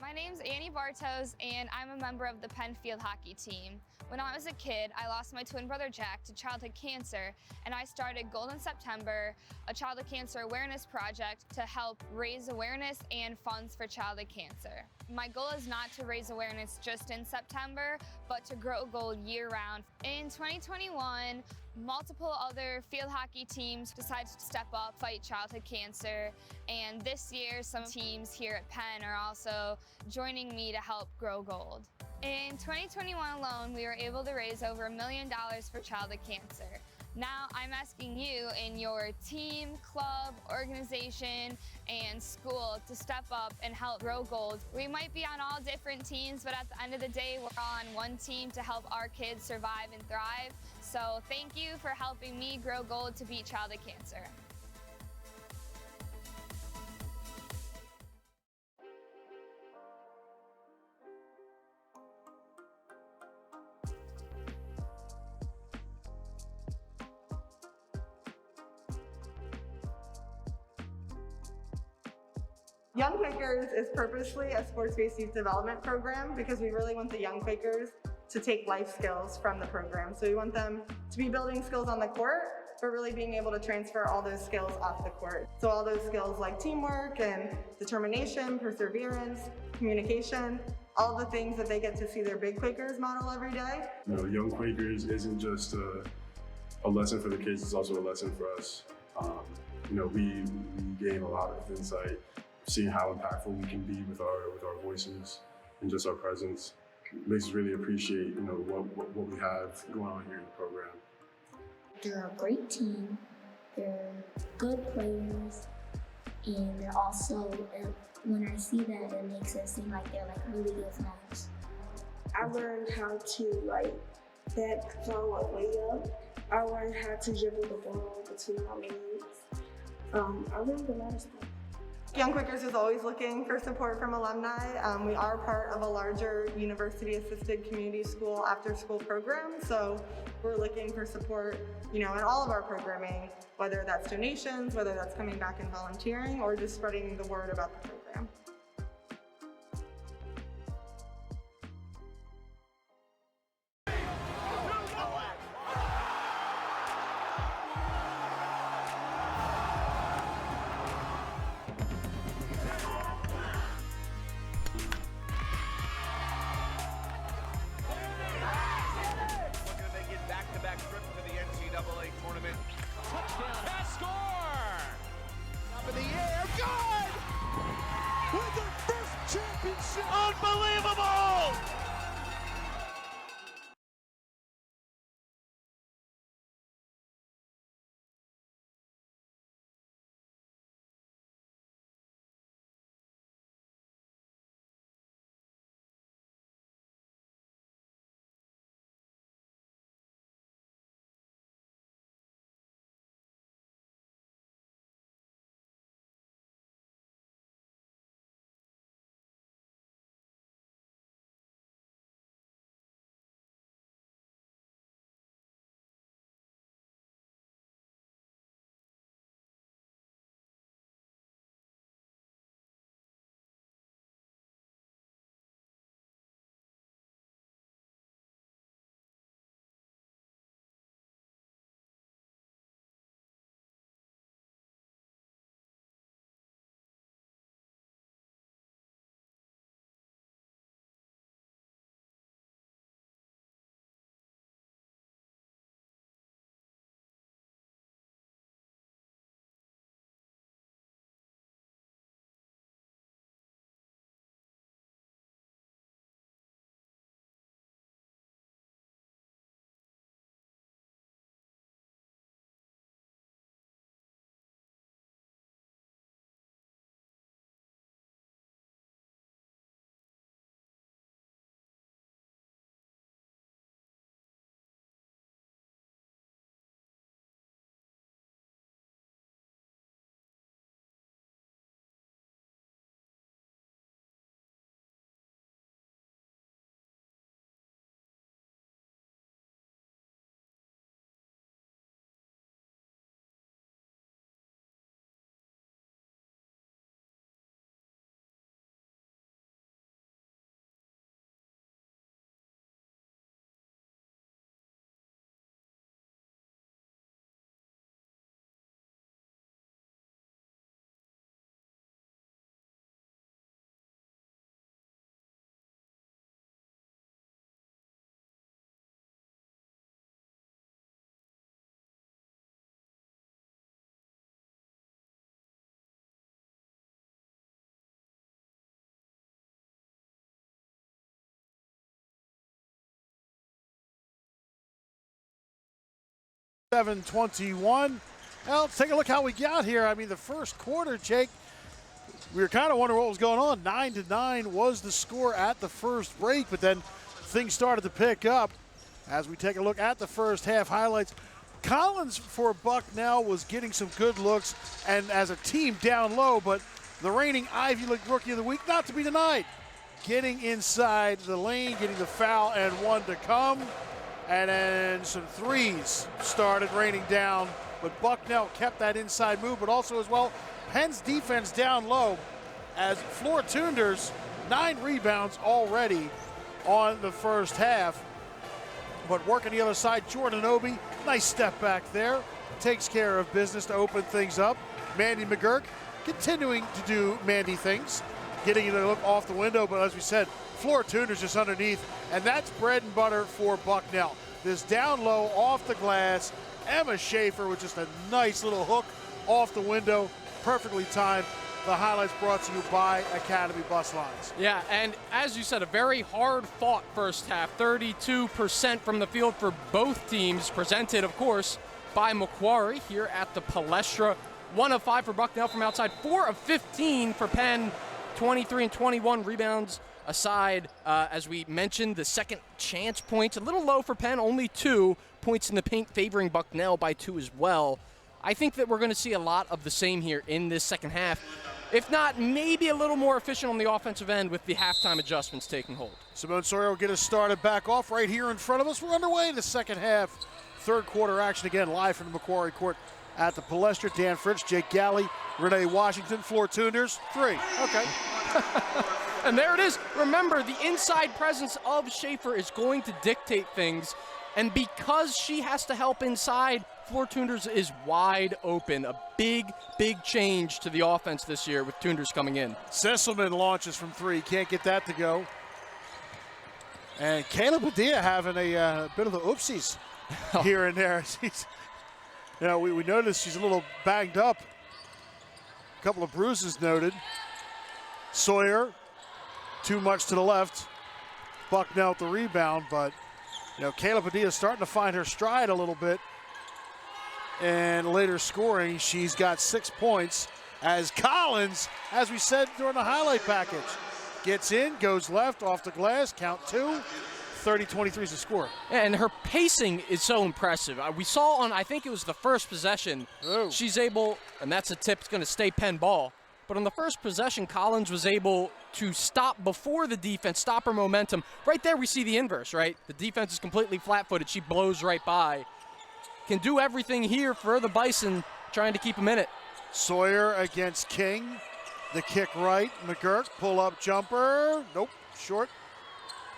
My name's Annie Bartos, and I'm a member of the Penn field hockey team. When I was a kid, I lost my twin brother Jack to childhood cancer, and I started Golden September, a childhood cancer awareness project to help raise awareness and funds for childhood cancer. My goal is not to raise awareness just in September, but to grow gold year-round. In 2021, multiple other field hockey teams decided to step up, fight childhood cancer, and this year some teams here at Penn are also joining me to help grow gold. In 2021 alone, we were able to raise over $1 million for childhood cancer. Now I'm asking you in your team, club, organization, and school to step up and help grow gold. We might be on all different teams, but at the end of the day, we're on one team to help our kids survive and thrive. So thank you for helping me grow gold to beat childhood cancer. Young Quakers is purposely a sports-based youth development program because we really want the young Quakers to take life skills from the program. So we want them to be building skills on the court, but really being able to transfer all those skills off the court. So all those skills like teamwork and determination, perseverance, communication, all the things that they get to see their big Quakers model every day. You know, Young Quakers isn't just a lesson for the kids, it's also a lesson for us. You know, we gain a lot of insight, seeing how impactful we can be with our voices and just our presence. It makes us really appreciate, you know, what we have going on here in the program. They're a great team, they're good players, and they're also, when I see that, it makes it seem like they're like really good friends. I learned how to back throw way up. I learned how to dribble the ball between my legs. I learned a lot of stuff. Young Quakers is always looking for support from alumni. We are part of a larger university-assisted community school after-school program, so we're looking for support, you know, in all of our programming, whether that's donations, whether that's coming back and volunteering, or just spreading the word about the program. Unbelievable! 7-21. Well, let's take a look how we got here. I mean, the first quarter, Jake, we were kind of wondering what was going on. 9-9 was the score at the first break, but then things started to pick up as we take a look at the first half highlights. Collins for Bucknell was getting some good looks and as a team down low, but the reigning Ivy League Rookie of the Week, not to be denied, getting inside the lane, getting the foul and one to come. And then some threes started raining down, but Bucknell kept that inside move, but also as well, Penn's defense down low as Floor Tunders, 9 rebounds already on the first half. But working the other side, Jordan Obi, nice step back there, takes care of business to open things up. Mandy McGurk continuing to do Mandy things, getting it a look off the window, but as we said, Floor Tunders just underneath, and that's bread and butter for Bucknell. This down low off the glass, Emma Schaefer with just a nice little hook off the window, perfectly timed. The highlights brought to you by Academy Bus Lines. Yeah, and as you said, a very hard-fought first half. 32% from the field for both teams, presented, of course, by Macquarie here at the Palestra. 1 of 5 for Bucknell from outside, 4 of 15 for Penn, 23 and 21 rebounds aside. As we mentioned, the second chance points, a little low for Penn, only 2 points in the paint, favoring Bucknell by 2 as well. I think that we're going to see a lot of the same here in this second half. If not, maybe a little more efficient on the offensive end with the halftime adjustments taking hold. Simone Sawyer will get us started back off right here in front of us. We're underway in the second half. Third quarter action again, live from the Macquarie Court at the Palestra. Dan Fritz, Jake Galley, Renee Washington, Floor Tunders, 3. Okay. And there it is. Remember, the inside presence of Schaefer is going to dictate things. And because she has to help inside, Floor Tunders is wide open. A big, big change to the offense this year with Tunders coming in. Sesselman launches from 3. Can't get that to go. And Kayla Padilla having a bit of the oopsies here and there. She's, we noticed she's a little banged up. A couple of bruises noted. Sawyer, too much to the left. Bucknell with the rebound, but Kayla Padilla starting to find her stride a little bit. And later scoring, she's got 6 points as Collins, as we said during the highlight package, gets in, goes left, off the glass, count 2. 30-23 is the score. And her pacing is so impressive. We saw on, I think it was the first possession, she's able, and that's a tip, it's going to stay Penn ball. But on the first possession, Collins was able to stop before the defense, stop her momentum. Right there we see the inverse, right? The defense is completely flat-footed. She blows right by. Can do everything here for the Bison, trying to keep them in it. Sawyer against King. The kick right. McGurk, pull-up jumper. Nope, short.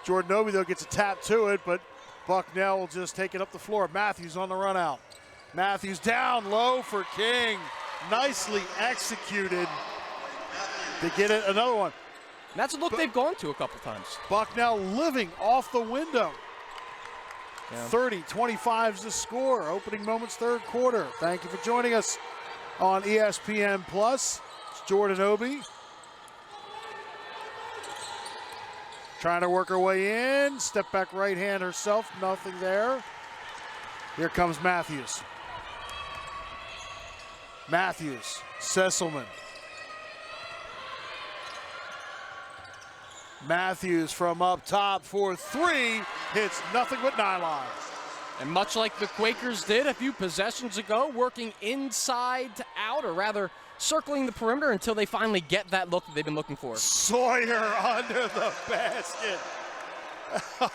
Jordan Obi, though, gets a tap to it, but Bucknell will just take it up the floor. Matthews on the run out. Matthews down low for King. Nicely executed to get it another one. And that's a look they've gone to a couple times. Bucknell living off the window. Yeah. 30-25 is the score. Opening moments, third quarter. Thank you for joining us on ESPN Plus. It's Jordan Obi. Trying to work her way in. Step back right hand herself. Nothing there. Here comes Matthews. Matthews. Sesselman. Matthews from up top for 3, hits nothing but nylon. And much like the Quakers did a few possessions ago, working inside to out, or rather circling the perimeter until they finally get that look that they've been looking for. Sawyer under the basket.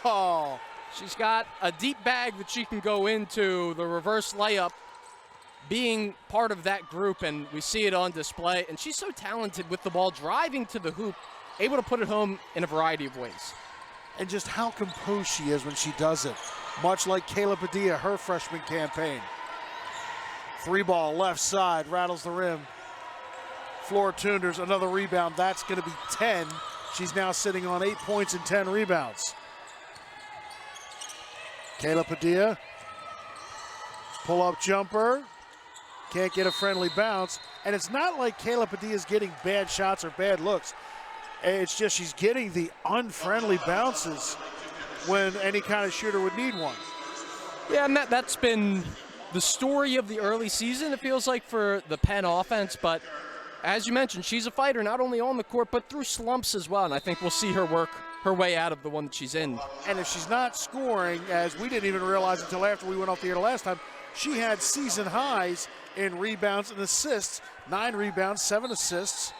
Oh. She's got a deep bag that she can go into, the reverse layup being part of that group, and we see it on display. And she's so talented with the ball, driving to the hoop, able to put it home in a variety of ways. And just how composed she is when she does it. Much like Kayla Padilla, her freshman campaign. 3-ball left side, rattles the rim. Floor Tunders, another rebound. That's going to be 10. She's now sitting on 8 points and 10 rebounds. Kayla Padilla, pull-up jumper. Can't get a friendly bounce. And it's not like Kayla Padilla's getting bad shots or bad looks. It's just she's getting the unfriendly bounces when any kind of shooter would need one. Yeah, and that's been the story of the early season, it feels like, for the Penn offense. But as you mentioned, she's a fighter not only on the court but through slumps as well. And I think we'll see her work her way out of the one that she's in. And if she's not scoring, as we didn't even realize until after we went off the air the last time, she had season highs in rebounds and assists. 9 rebounds, 7 assists.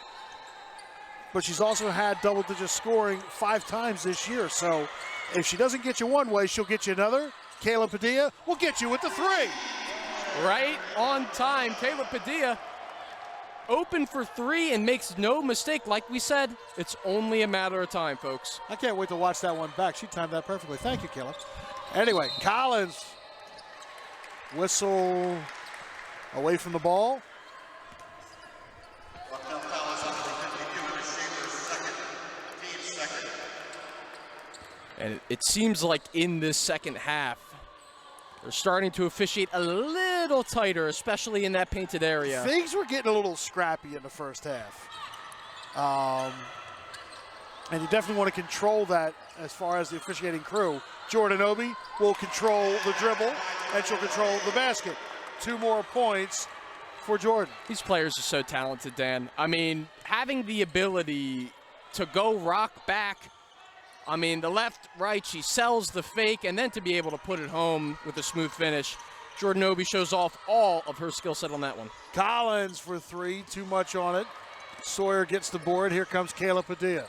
But she's also had double-digit scoring 5 times this year. So if she doesn't get you one way, she'll get you another. Kayla Padilla will get you with the 3. Right on time. Kayla Padilla open for 3 and makes no mistake. Like we said, it's only a matter of time, folks. I can't wait to watch that one back. She timed that perfectly. Thank you, Kayla. Anyway, Collins, whistle away from the ball. And it seems like in this second half, they're starting to officiate a little tighter, especially in that painted area. Things were getting a little scrappy in the first half. And you definitely want to control that as far as the officiating crew. Jordan Obi will control the dribble, and she'll control the basket. 2 more points for Jordan. These players are so talented, Dan. I mean, having the ability to go rock back, I mean, the left, right, she sells the fake, and then to be able to put it home with a smooth finish. Jordan Obi shows off all of her skill set on that one. Collins for 3, too much on it. Sawyer gets the board. Here comes Kayla Padilla.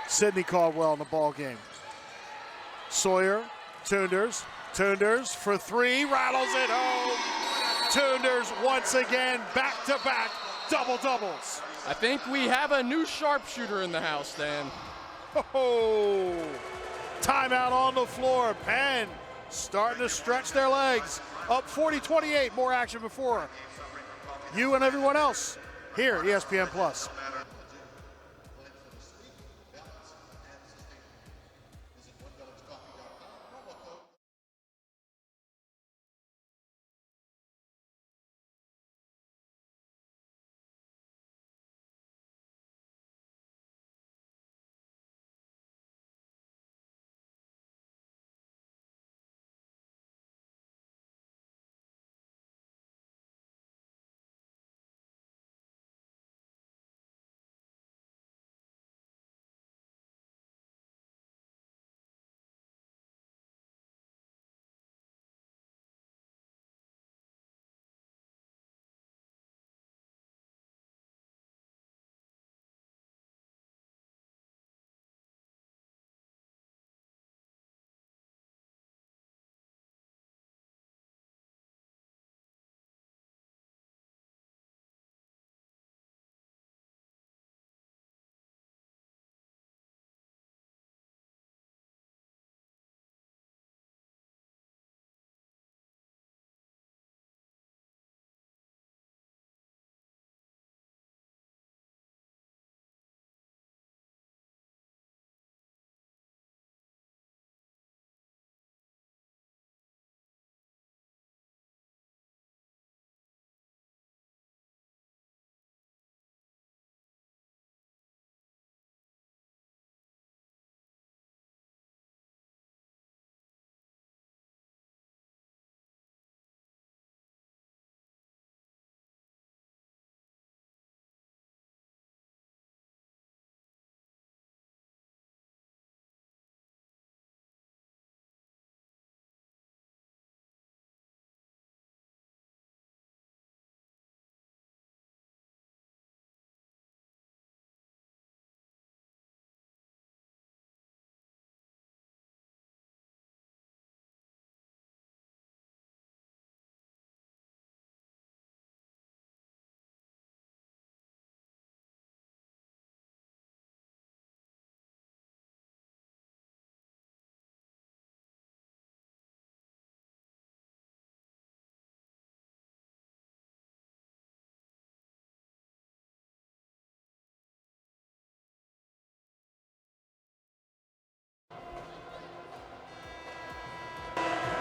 Sydney Caldwell in the ball game. Sawyer, Tunders for 3, rattles it home. Tunders once again, back-to-back double-doubles. I think we have a new sharpshooter in the house, Dan. Oh, timeout on the floor. Penn starting to stretch their legs. Up 40-28, more action before you and everyone else here, ESPN Plus.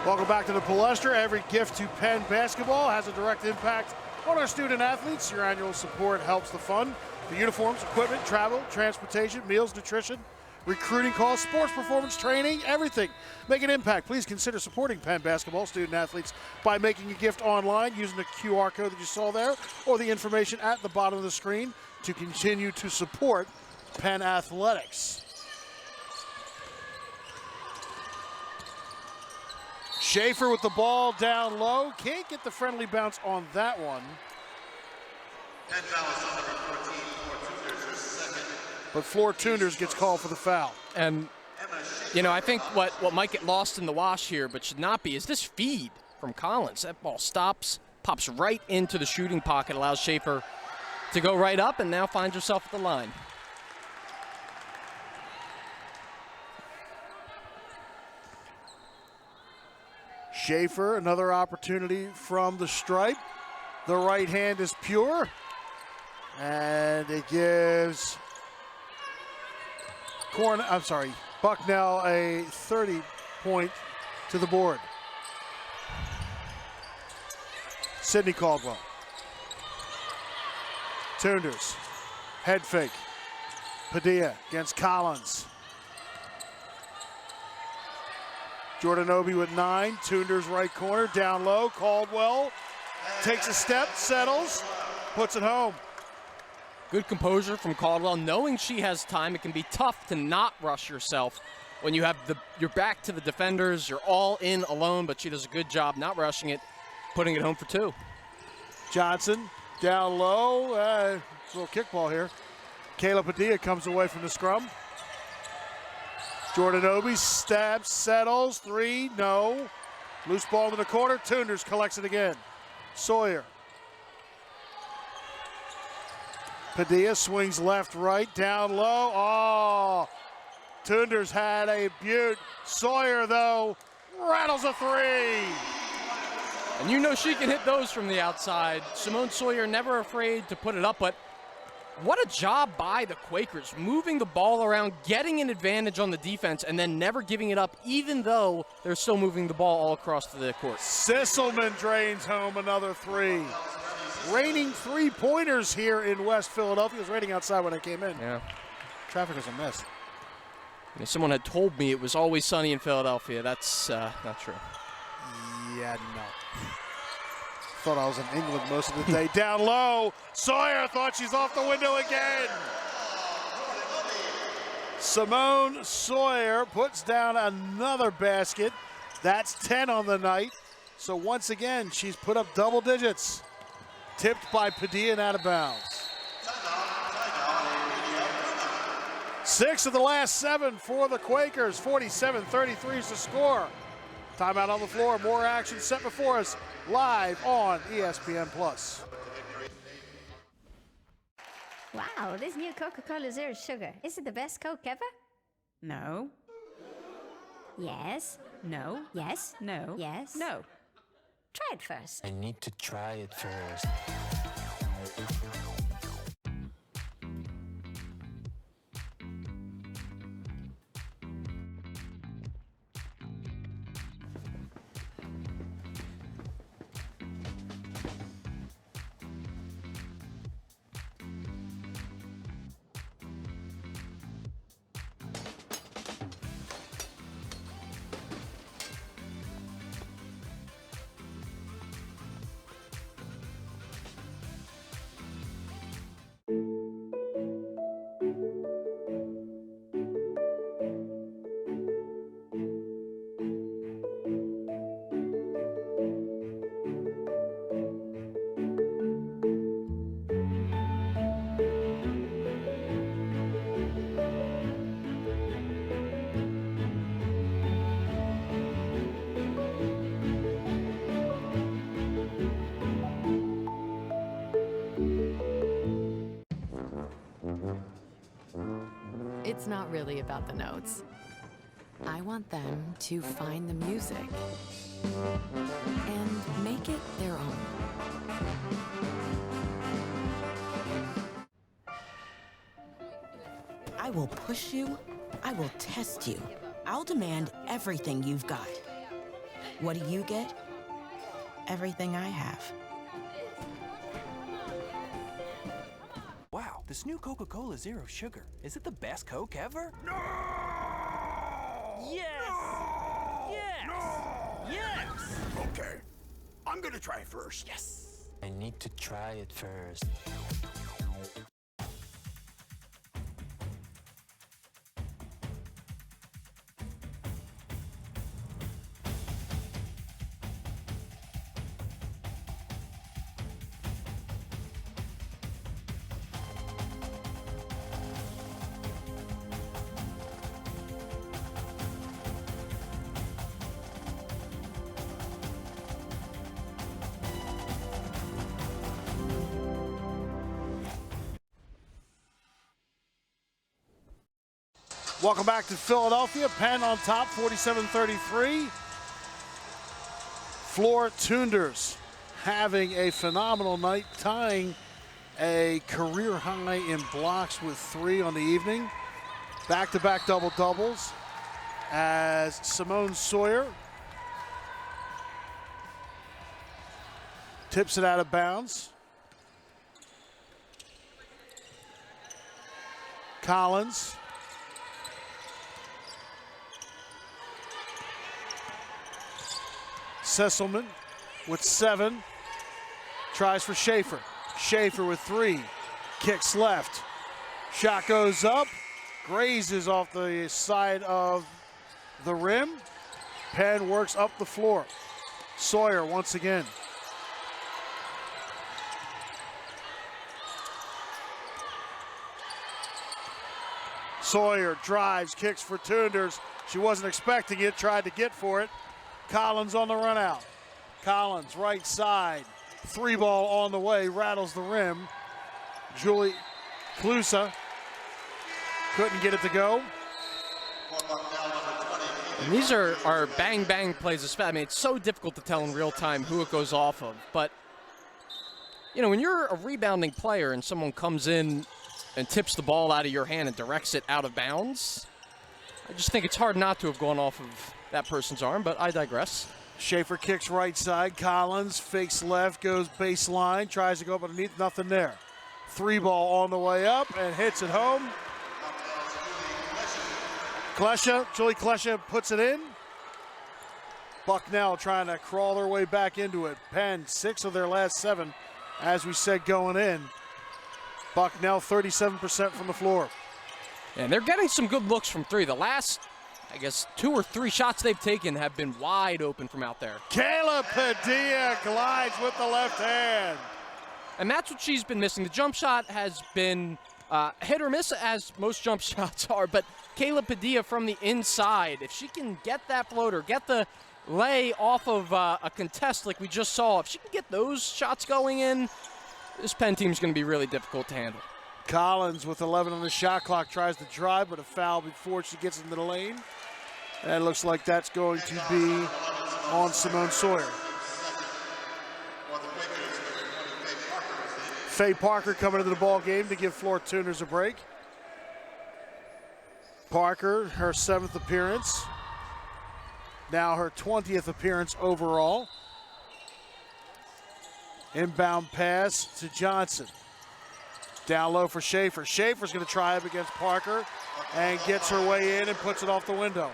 Welcome back to the Palestra. Every gift to Penn basketball has a direct impact on our student athletes. Your annual support helps the fund. The uniforms, equipment, travel, transportation, meals, nutrition, recruiting calls, sports performance training, everything. Make an impact. Please consider supporting Penn basketball student athletes by making a gift online using the QR code that you saw there or the information at the bottom of the screen to continue to support Penn athletics. Schaefer with the ball down low. Can't get the friendly bounce on that one. And foul is on number 14 for Tunders, second. But Floor Tunders gets called for the foul. And, you know, I think what might get lost in the wash here, but should not be, is this feed from Collins. That ball stops, pops right into the shooting pocket, allows Schaefer to go right up, and now finds herself at the line. Schaefer, another opportunity from the stripe. The right hand is pure. And it gives Bucknell a 30-point to the board. Sydney Caldwell. Tunders, head fake. Padilla against Collins. Jordanobi with 9, Tunders right corner, down low, Caldwell takes a step, settles, puts it home. Good composure from Caldwell, knowing she has time. It can be tough to not rush yourself when you have your back to the defenders, you're all in alone, but she does a good job not rushing it, putting it home for 2. Johnson down low, a little kickball here. Kayla Padilla comes away from the scrum. Jordanobi stabs, settles, 3, no. Loose ball to the corner, Tunders collects it again. Sawyer. Padilla swings left, right, down low. Oh, Tunders had a beaut. Sawyer, though, rattles a 3. And you know she can hit those from the outside. Simone Sawyer never afraid to put it up, but what a job by the Quakers, moving the ball around, getting an advantage on the defense, and then never giving it up, even though they're still moving the ball all across the court. Sisselman drains home another 3. Raining 3-pointers here in West Philadelphia. It was raining outside when I came in. Yeah. Traffic was a mess. You know, someone had told me it was always sunny in Philadelphia. That's not true. Yeah, no. Thought I was in England most of the day. Down low, Sawyer thought she's off the window again. Simone Sawyer puts down another basket. That's 10 on the night. So once again, she's put up double digits. Tipped by Padilla and out of bounds. 6 of the last 7 for the Quakers. 47-33 is the score. Timeout on the floor. More action set before us live on ESPN+. Wow, this new Coca-Cola Zero Sugar. Is it the best Coke ever? No. Yes. No. Yes. No. Yes. No. Try it first. I need to try it first. It's not really about the notes. I want them to find the music and make it their own. I will push you. I will test you. I'll demand everything you've got. What do you get? Everything I have. Wow, This new Coca-Cola Zero Sugar, is it the best Coke ever? No! Yes! No! Yes! No! Yes! Okay, I'm gonna try it first. Yes! I need to try it first. Welcome back to Philadelphia. Penn on top, 47-33. Floor Tunders having a phenomenal night, tying a career high in blocks with 3 on the evening. Back-to-back double-doubles as Simone Sawyer tips it out of bounds. Collins. Sesselman with 7, tries for Schaefer. Schaefer with 3, kicks left. Shot goes up, grazes off the side of the rim. Penn works up the floor. Sawyer once again. Sawyer drives, kicks for Tunders. She wasn't expecting it, tried to get for it. Collins on the run out. Collins right side. 3-ball on the way, rattles the rim. Julie Klusa couldn't get it to go. And these are bang-bang plays. I mean, it's so difficult to tell in real time who it goes off of. But, you know, when you're a rebounding player and someone comes in and tips the ball out of your hand and directs it out of bounds, I just think it's hard not to have gone off of that person's arm, but I digress. Schaefer kicks right side. Collins fakes left, goes baseline, tries to go up underneath, nothing there. 3-ball on the way up and hits it home. Julie Klesha puts it in. Bucknell trying to crawl their way back into it. Penn, 6 of their last 7, as we said, going in. Bucknell 37% from the floor. And they're getting some good looks from 3. The last, I guess, 2 or 3 shots they've taken have been wide open from out there. Kayla Padilla glides with the left hand. And that's what she's been missing. The jump shot has been hit or miss, as most jump shots are, but Kayla Padilla from the inside, if she can get that floater, get the lay off of a contest like we just saw, if she can get those shots going in, this Penn team is going to be really difficult to handle. Collins with 11 on the shot clock tries to drive, but a foul before she gets into the lane. And it looks like that's going to be on Simone Sawyer. Faye Parker coming into the ball game to give Floor Tunders a break. Parker, her 7th appearance. Now her 20th appearance overall. Inbound pass to Johnson. Down low for Schaefer. Schaefer's going to try up against Parker and gets her way in and puts it off the window.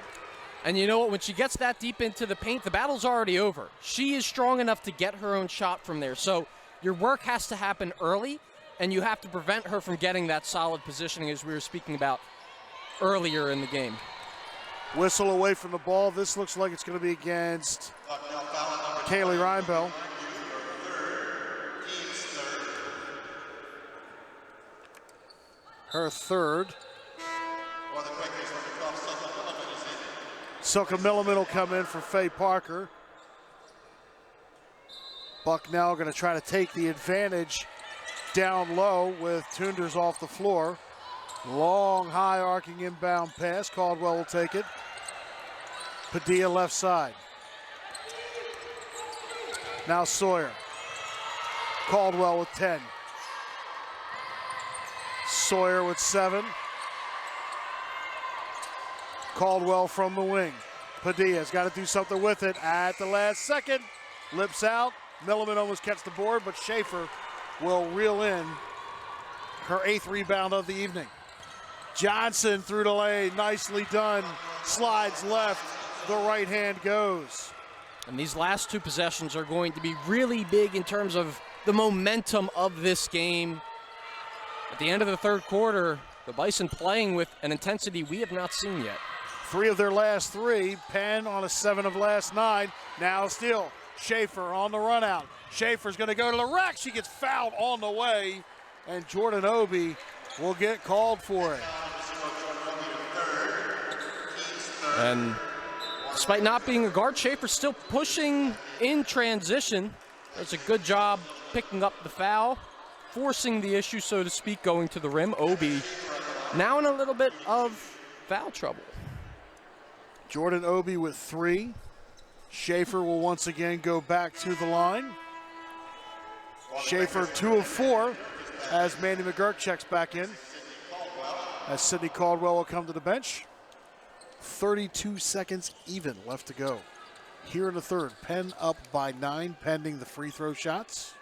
And you know what? When she gets that deep into the paint, the battle's already over. She is strong enough to get her own shot from there. So your work has to happen early, and you have to prevent her from getting that solid positioning as we were speaking about earlier in the game. Whistle away from the ball. This looks like it's going to be against Kaylee Reinbell. Her 3rd. Soka Milliman will come in for Faye Parker. Bucknell going to try to take the advantage down low with Tunders off the floor. Long, high arcing inbound pass. Caldwell will take it. Padilla left side. Now Sawyer. Caldwell with 10. Sawyer with 7. Caldwell from the wing. Padilla's got to do something with it at the last second. Lips out. Milliman almost gets the board, but Schaefer will reel in her 8th rebound of the evening. Johnson through the lane, nicely done. Slides left, the right hand goes. And these last 2 possessions are going to be really big in terms of the momentum of this game. At the end of the 3rd quarter, the Bison playing with an intensity we have not seen yet. 3 of their last 3. Penn on a 7 of last 9. Now still Schaefer on the run out. Schaefer's going to go to the rack. She gets fouled on the way, and Jordan Obi will get called for it. And despite not being a guard, Schaefer's still pushing in transition. Does a good job picking up the foul, forcing the issue, so to speak, going to the rim. Obi now in a little bit of foul trouble. Jordan Obi with 3. Schaefer will once again go back to the line. Schaefer 2 of 4 as Mandy McGurk checks back in. As Sydney Caldwell will come to the bench. 32 seconds even left to go. Here in the 3rd, Penn up by 9 pending the free throw shots.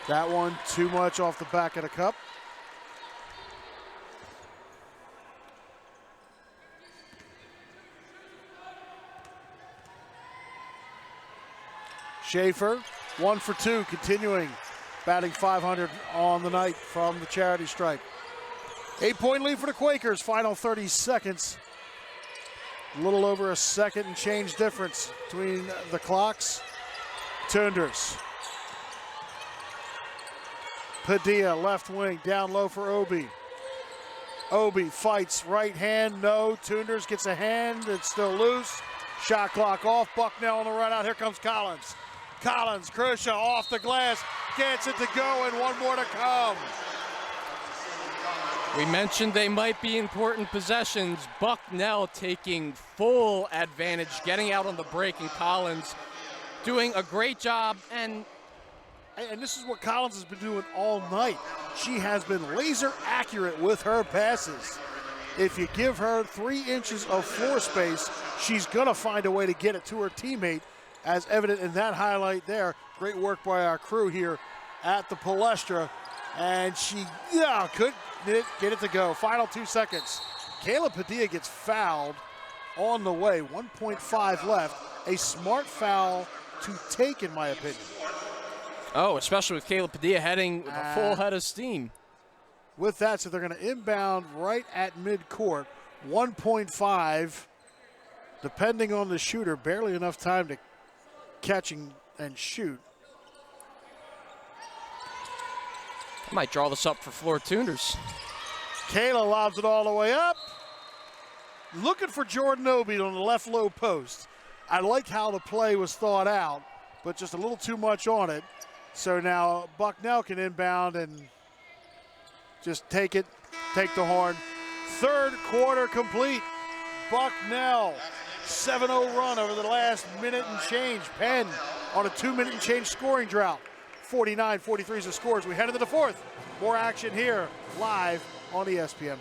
That one too much off the back of the cup. Schaefer, 1 for 2, continuing, batting .500 on the night from the charity stripe. 8-point lead for the Quakers, final 30 seconds. A little over a second and change difference between the clocks. Tunders. Padilla, left wing, down low for Obi. Obi fights, right hand, no. Tunders gets a hand, it's still loose. Shot clock off, Bucknell on the run out, here comes Collins. Collins, Krusha off the glass, gets it to go, and 1 more to come. We mentioned they might be important possessions. Bucknell taking full advantage, getting out on the break, and Collins doing a great job. And this is what Collins has been doing all night. She has been laser accurate with her passes. If you give her 3 inches of floor space, she's gonna find a way to get it to her teammate, as evident in that highlight there. Great work by our crew here at the Palestra. And she could get it to go. Final 2 seconds. Kayla Padilla gets fouled on the way. 1.5 left. A smart foul to take, in my opinion. Oh, especially with Kayla Padilla heading with a full head of steam. With that, so they're going to inbound right at midcourt. 1.5, depending on the shooter, barely enough time to catch and shoot. I might draw this up for Florida Tunders. Kayla lobs it all the way up. Looking for Jordan Obi on the left low post. I liked how the play was thought out, but just a little too much on it. So now Bucknell can inbound and just take it, take the horn. 3rd quarter complete. Bucknell, 7-0 run over the last minute and change. Penn on a 2-minute and change scoring drought. 49-43 is the scores. We head into the 4th. More action here live on ESPN+.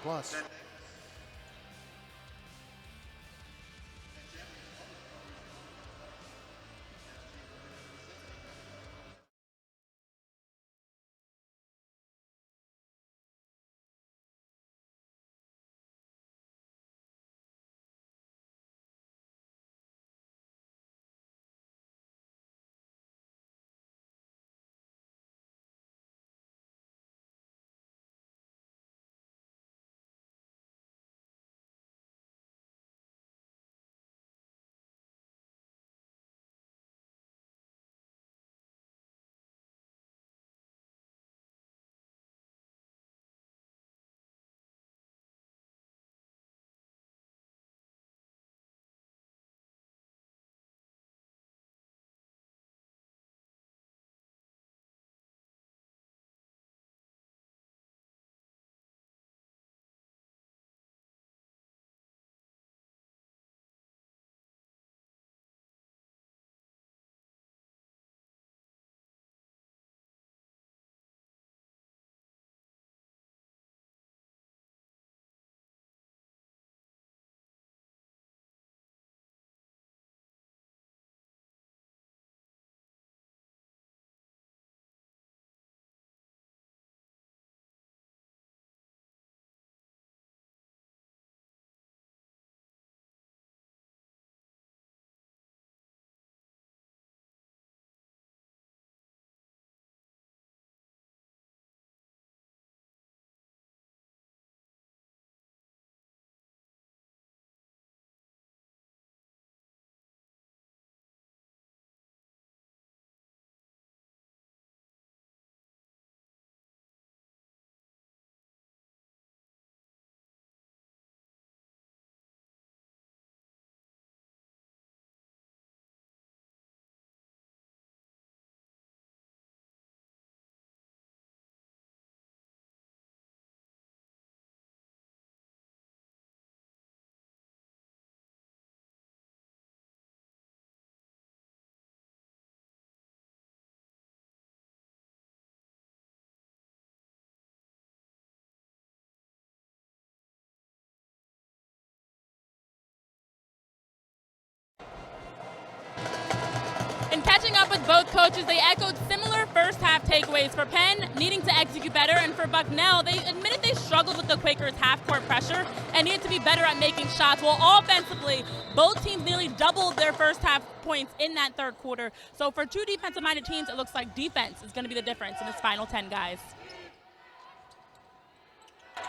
Catching up with both coaches, they echoed similar first half takeaways. For Penn, needing to execute better, and for Bucknell, they admitted they struggled with the Quakers' half-court pressure and needed to be better at making shots. While offensively, both teams nearly doubled their first half points in that third quarter. So for two defensive-minded teams, it looks like defense is going to be the difference in this final 10, guys.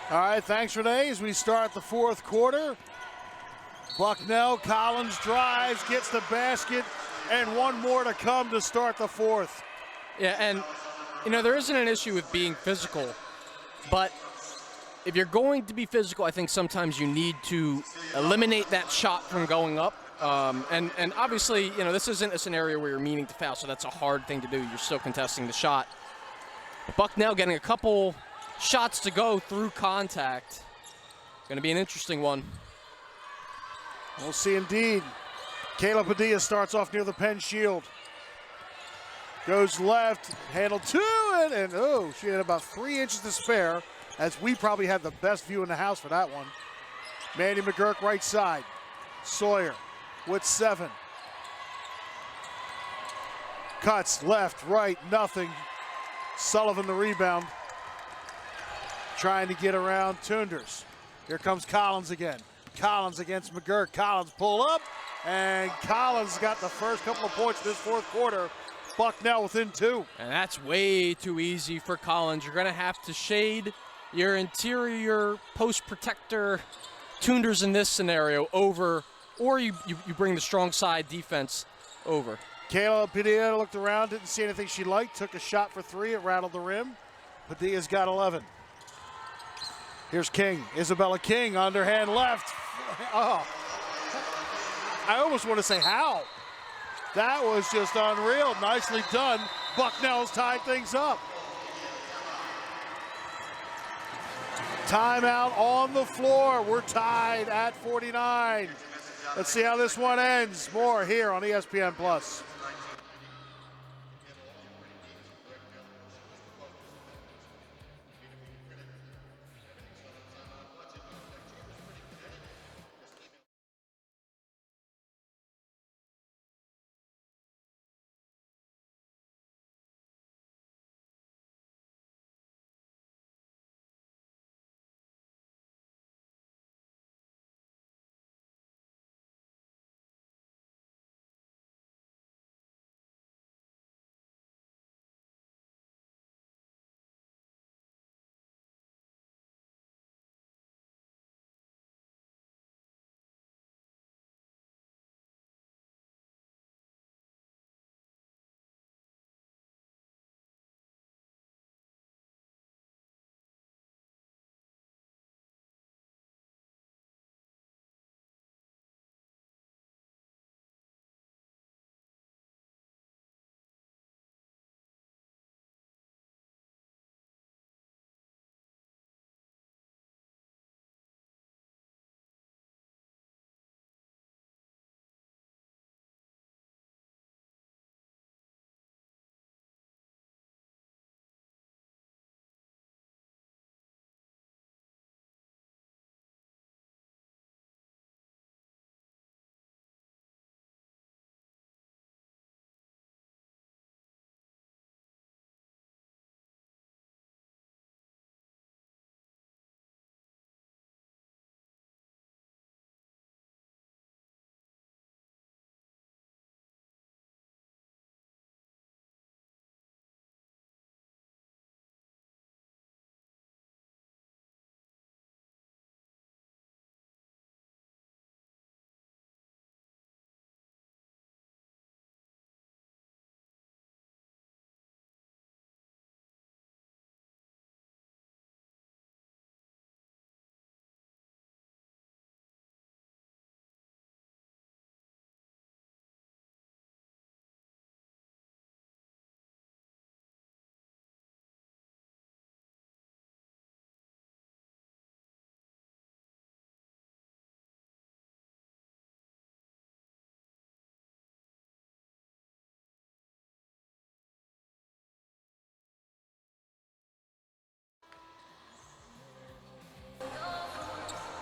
All right, thanks, Renee. As we start the fourth quarter, Bucknell, Collins drives, gets the basket, and one more to come to start the fourth. Yeah, and, there isn't an issue with being physical, but if you're going to be physical, I think sometimes you need to eliminate that shot from going up. And obviously, this isn't a scenario where you're meaning to foul, so that's a hard thing to do. You're still contesting the shot. Bucknell getting a couple shots to go through contact. Going to be an interesting one. We'll see indeed. Kayla Padilla starts off near the Penn shield. Goes left, handled to it, and she had about 3 inches to spare, as we probably had the best view in the house for that one. Mandy McGurk right side. Sawyer with 7. Cuts left, right, nothing. Sullivan the rebound. Trying to get around Tunders. Here comes Collins again. Collins against McGurk. Collins pull up, and Collins got the first couple of points in this fourth quarter. Bucknell within 2. And that's way too easy for Collins. You're going to have to shade your interior post protector Tunders in this scenario over, or you bring the strong side defense over. Kayla Padilla looked around, didn't see anything she liked, took a shot for 3, it rattled the rim. Padilla's got 11. Here's King, Isabella King, underhand left. Oh, I almost want to say how. That was just unreal, nicely done. Bucknell's tied things up. Timeout on the floor, we're tied at 49. Let's see how this one ends. More here on ESPN+.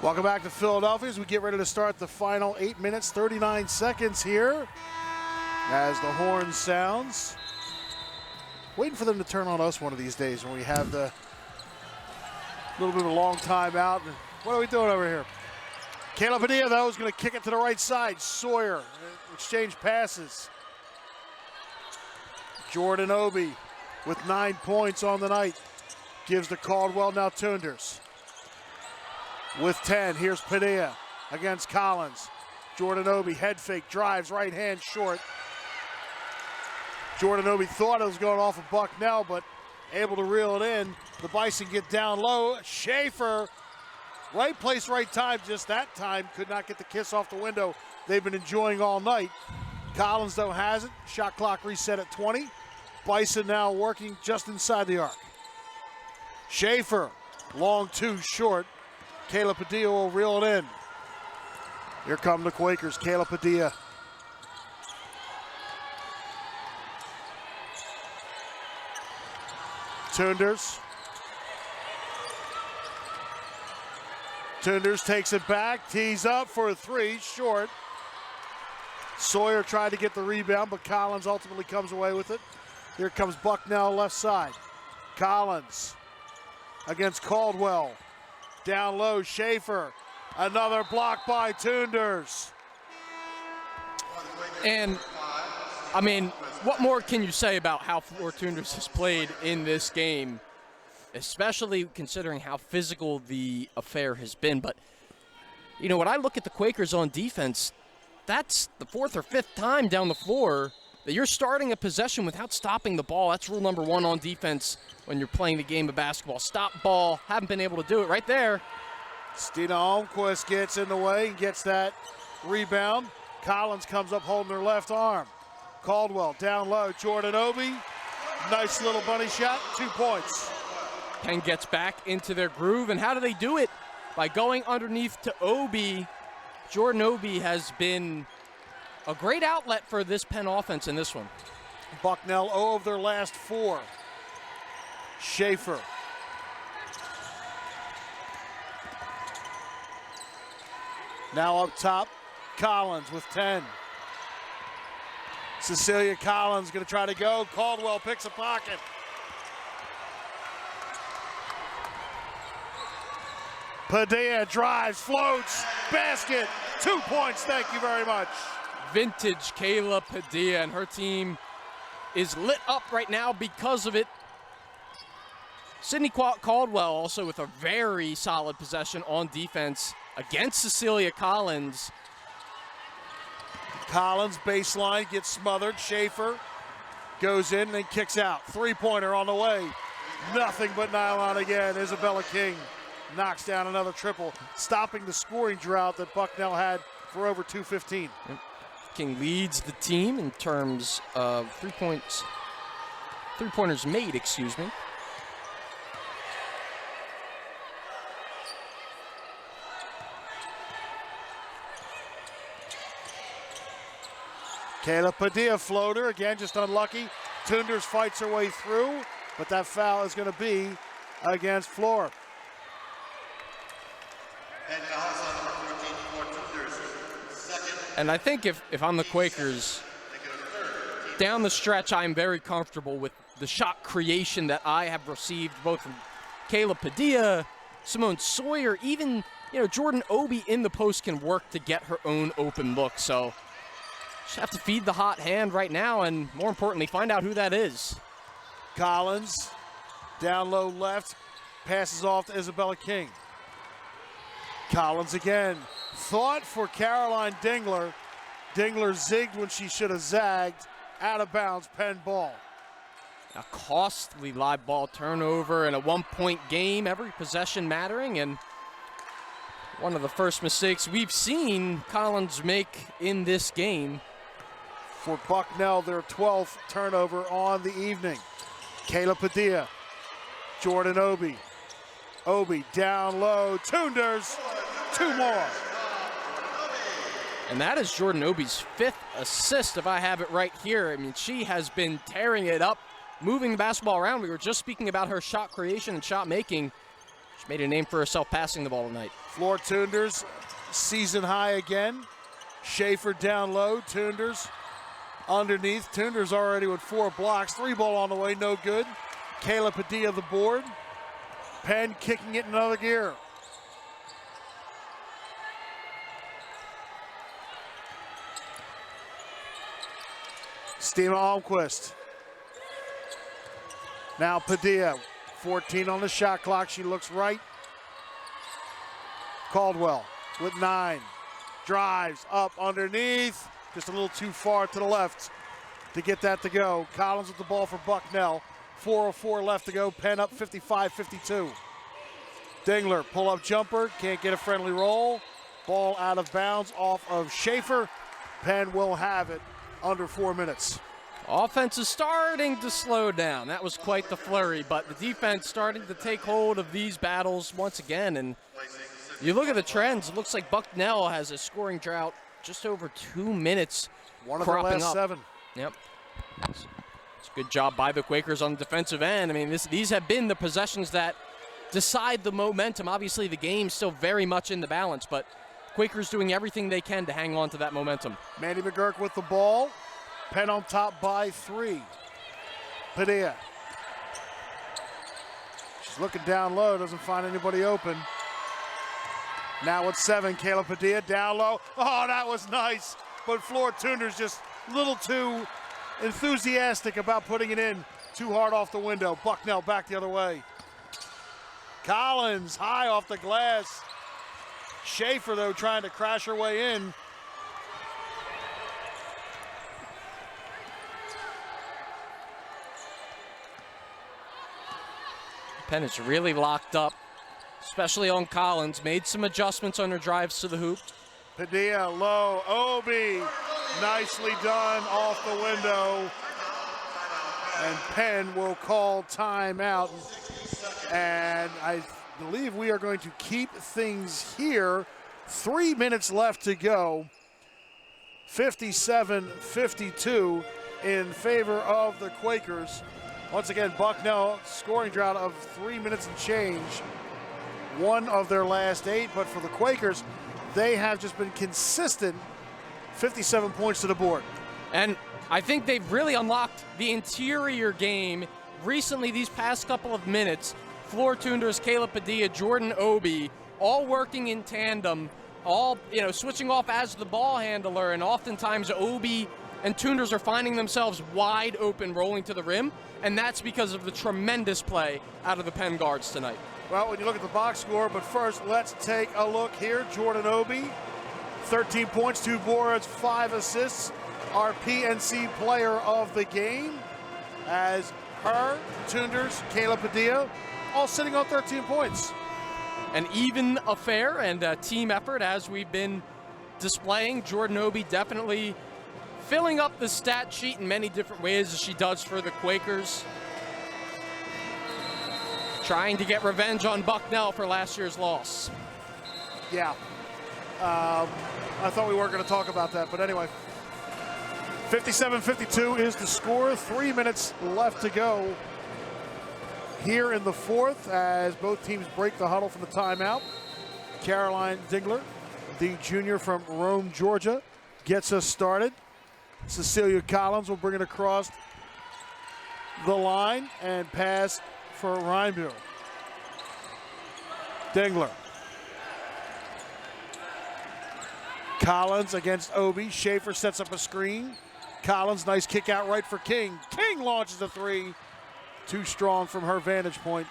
Welcome back to Philadelphia as we get ready to start the final 8 minutes, 39 seconds here. As the horn sounds, waiting for them to turn on us one of these days when we have the little bit of a long time out. What are we doing over here? Caleb Padilla, though, is going to kick it to the right side. Sawyer exchange passes. Jordan Obi with 9 points on the night. Gives to Caldwell, now Tunders. With 10, here's Padilla against Collins. Jordan Obi, head fake, drives, right hand short. Jordan Obi thought it was going off of Bucknell, but able to reel it in. The Bison get down low. Schaefer, right place, right time, just that time, could not get the kiss off the window they've been enjoying all night. Collins, though, has it. Shot clock reset at 20. Bison now working just inside the arc. Schaefer, long two, short. Caleb Padilla will reel it in. Here come the Quakers, Caleb Padilla. Tunders. Tunders takes it back, tees up for a three, short. Sawyer tried to get the rebound, but Collins ultimately comes away with it. Here comes Bucknell left side. Collins against Caldwell. Down low, Schaefer. Another block by Tunders. And, I mean, what more can you say about how Tunders has played in this game, especially considering how physical the affair has been? But, you know, when I look at the Quakers on defense, that's the 4th or 5th time down the floor that you're starting a possession without stopping the ball. That's rule number 1 on defense when you're playing the game of basketball. Stop ball. Haven't been able to do it right there. Stina Holmquist gets in the way and gets that rebound. Collins comes up holding her left arm. Caldwell down low. Jordan Obi. Nice little bunny shot. 2 points. Penn gets back into their groove. And how do they do it? By going underneath to Obi. Jordan Obi has been a great outlet for this Penn offense in this one. Bucknell 0 of their last 4. Schaefer. Now up top, Collins with 10. Cecilia Collins going to try to go. Caldwell picks a pocket. Padilla drives, floats, basket. 2 points, thank you very much. Vintage Kayla Padilla, and her team is lit up right now because of it. Sydney Caldwell also with a very solid possession on defense against Cecilia Collins. Collins baseline gets smothered. Schaefer goes in and then kicks out. 3-pointer on the way. Nothing but nylon again. Isabella King knocks down another triple, stopping the scoring drought that Bucknell had for over 2:15. Yep. King leads the team in terms of 3-pointers made, excuse me. Caleb Padilla floater, again, just unlucky. Tunders fights her way through, but that foul is going to be against Floor. And I think if I'm the Quakers, down the stretch, I'm very comfortable with the shot creation that I have received both from Caleb Padilla, Simone Sawyer, even Jordan Obi in the post can work to get her own open look. So just have to feed the hot hand right now, and more importantly, find out who that is. Collins, down low left, passes off to Isabella King. Collins again, thought for Caroline Dingler. Dingler zigged when she should have zagged. Out of bounds, Penn ball. A costly live ball turnover in a 1-point game, every possession mattering, and one of the first mistakes we've seen Collins make in this game. For Bucknell, their 12th turnover on the evening. Caleb Padilla, Jordan Obi. Obi down low, Tunders, 2 more. And that is Jordan Obi's 5th assist, if I have it right here. I mean, she has been tearing it up, moving the basketball around. We were just speaking about her shot creation and shot making. She made a name for herself passing the ball tonight. Floor Tunders, season high again. Schaefer down low, Tunders underneath. Tunders already with 4 blocks. 3 ball on the way, no good. Kayla Padilla the board. Penn kicking it in another gear. Stima Almquist. Now Padilla, 14 on the shot clock. She looks right. Caldwell with 9. Drives up underneath. Just a little too far to the left to get that to go. Collins with the ball for Bucknell. 4:04 left to go. Penn up 55-52. Dingler, pull-up jumper. Can't get a friendly roll. Ball out of bounds off of Schaefer. Penn will have it under 4 minutes. Offense is starting to slow down. That was quite the flurry, but the defense starting to take hold of these battles once again. And you look at the trends, it looks like Bucknell has a scoring drought just over 2 minutes. One of their last 7. Yep. It's a good job by the Quakers on the defensive end. I mean, these have been the possessions that decide the momentum. Obviously, the game's still very much in the balance, but Quakers doing everything they can to hang on to that momentum. Mandy McGurk with the ball. Penn on top by 3. Padilla. She's looking down low, doesn't find anybody open. Now with 7, Kayla Padilla down low. Oh, that was nice. But Flora Tunders just a little too enthusiastic about putting it in. Too hard off the window. Bucknell back the other way. Collins high off the glass. Schaefer, though, trying to crash her way in. Penn is really locked up, especially on Collins. Made some adjustments on her drives to the hoop. Padilla low. Obi nicely done off the window. And Penn will call timeout. And I believe we are going to keep things here. 3 minutes left to go. 57-52 in favor of the Quakers. Once again, Bucknell scoring drought of 3 minutes and change. 1 of their last 8, but for the Quakers, they have just been consistent. 57 points to the board. And I think they've really unlocked the interior game recently these past couple of minutes. Flora Tunders, Kayla Padilla, Jordan Obi, all working in tandem, all switching off as the ball handler, and oftentimes Obi and Tunders are finding themselves wide open rolling to the rim, and that's because of the tremendous play out of the Penn guards tonight. Well, when you look at the box score, but first let's take a look here. Jordan Obi, 13 points, 2 boards, 5 assists, our PNC player of the game, as her, Tunders, Kayla Padilla, all sitting on 13 points. An even affair and a team effort as we've been displaying. Jordan Obi definitely filling up the stat sheet in many different ways as she does for the Quakers. Trying to get revenge on Bucknell for last year's loss. Yeah. I thought we weren't going to talk about that, but anyway. 57-52 is the score. 3 minutes left to go here in the 4th as both teams break the huddle from the timeout. Caroline Dingler, the junior from Rome, Georgia, gets us started. Cecilia Collins will bring it across the line and pass for Reinbuhl. Dingler. Collins against Obi. Schaefer sets up a screen. Collins, nice kick out right for King. King launches a 3. Too strong from her vantage point.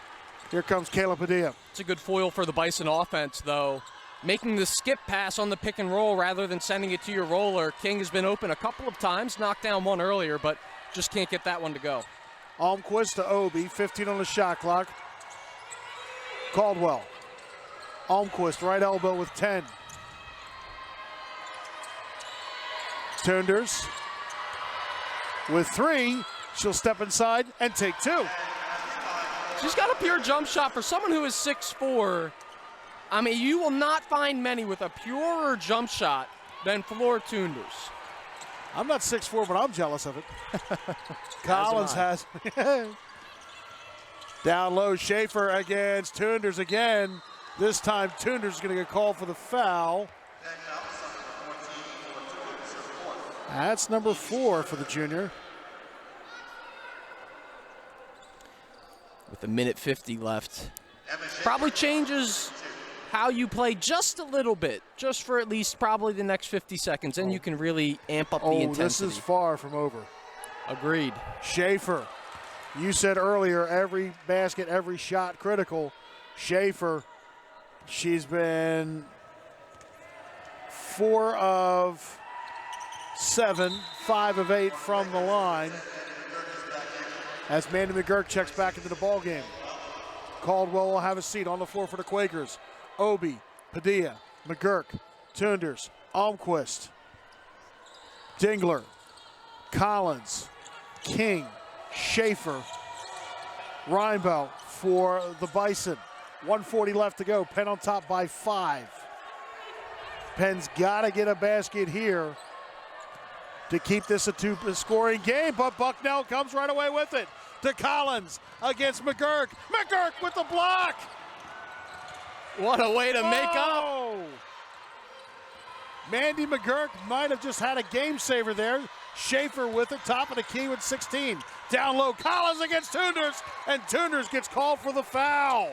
Here comes Kayla Padilla. It's a good foil for the Bison offense, though. Making the skip pass on the pick and roll rather than sending it to your roller. King has been open a couple of times, knocked down one earlier, but just can't get that one to go. Almquist to Obi, 15 on the shot clock. Caldwell. Almquist, right elbow with 10. Tunders with 3. She'll step inside and take 2. She's got a pure jump shot for someone who is 6'4". I mean, you will not find many with a purer jump shot than Flora Tunders. I'm not 6'4", but I'm jealous of it. Collins has. Down low, Schaefer against Tunders again. This time, Tunders is going to get called for the foul. That's number 4 for the junior. With a minute 50 left. Probably changes how you play just a little bit, just for at least probably the next 50 seconds, and you can really amp up the intensity. This is far from over. Agreed. Schaefer, you said earlier, every basket, every shot critical. Schaefer, she's been 4 of 7, 5 of 8 from the line. As Mandy McGurk checks back into the ball game. Caldwell will have a seat on the floor for the Quakers. Obi, Padilla, McGurk, Tunders, Almquist, Dingler, Collins, King, Schaefer, Reinbow for the Bison. 1:40 left to go. Penn on top by 5. Penn's got to get a basket here to keep this a 2-scoring game, but Bucknell comes right away with it. To Collins against McGurk. McGurk with the block. What a way to make up. Mandy McGurk might have just had a game saver there. Schaefer with it, top of the key with 16. Down low, Collins against Tunders, and Tunders gets called for the foul.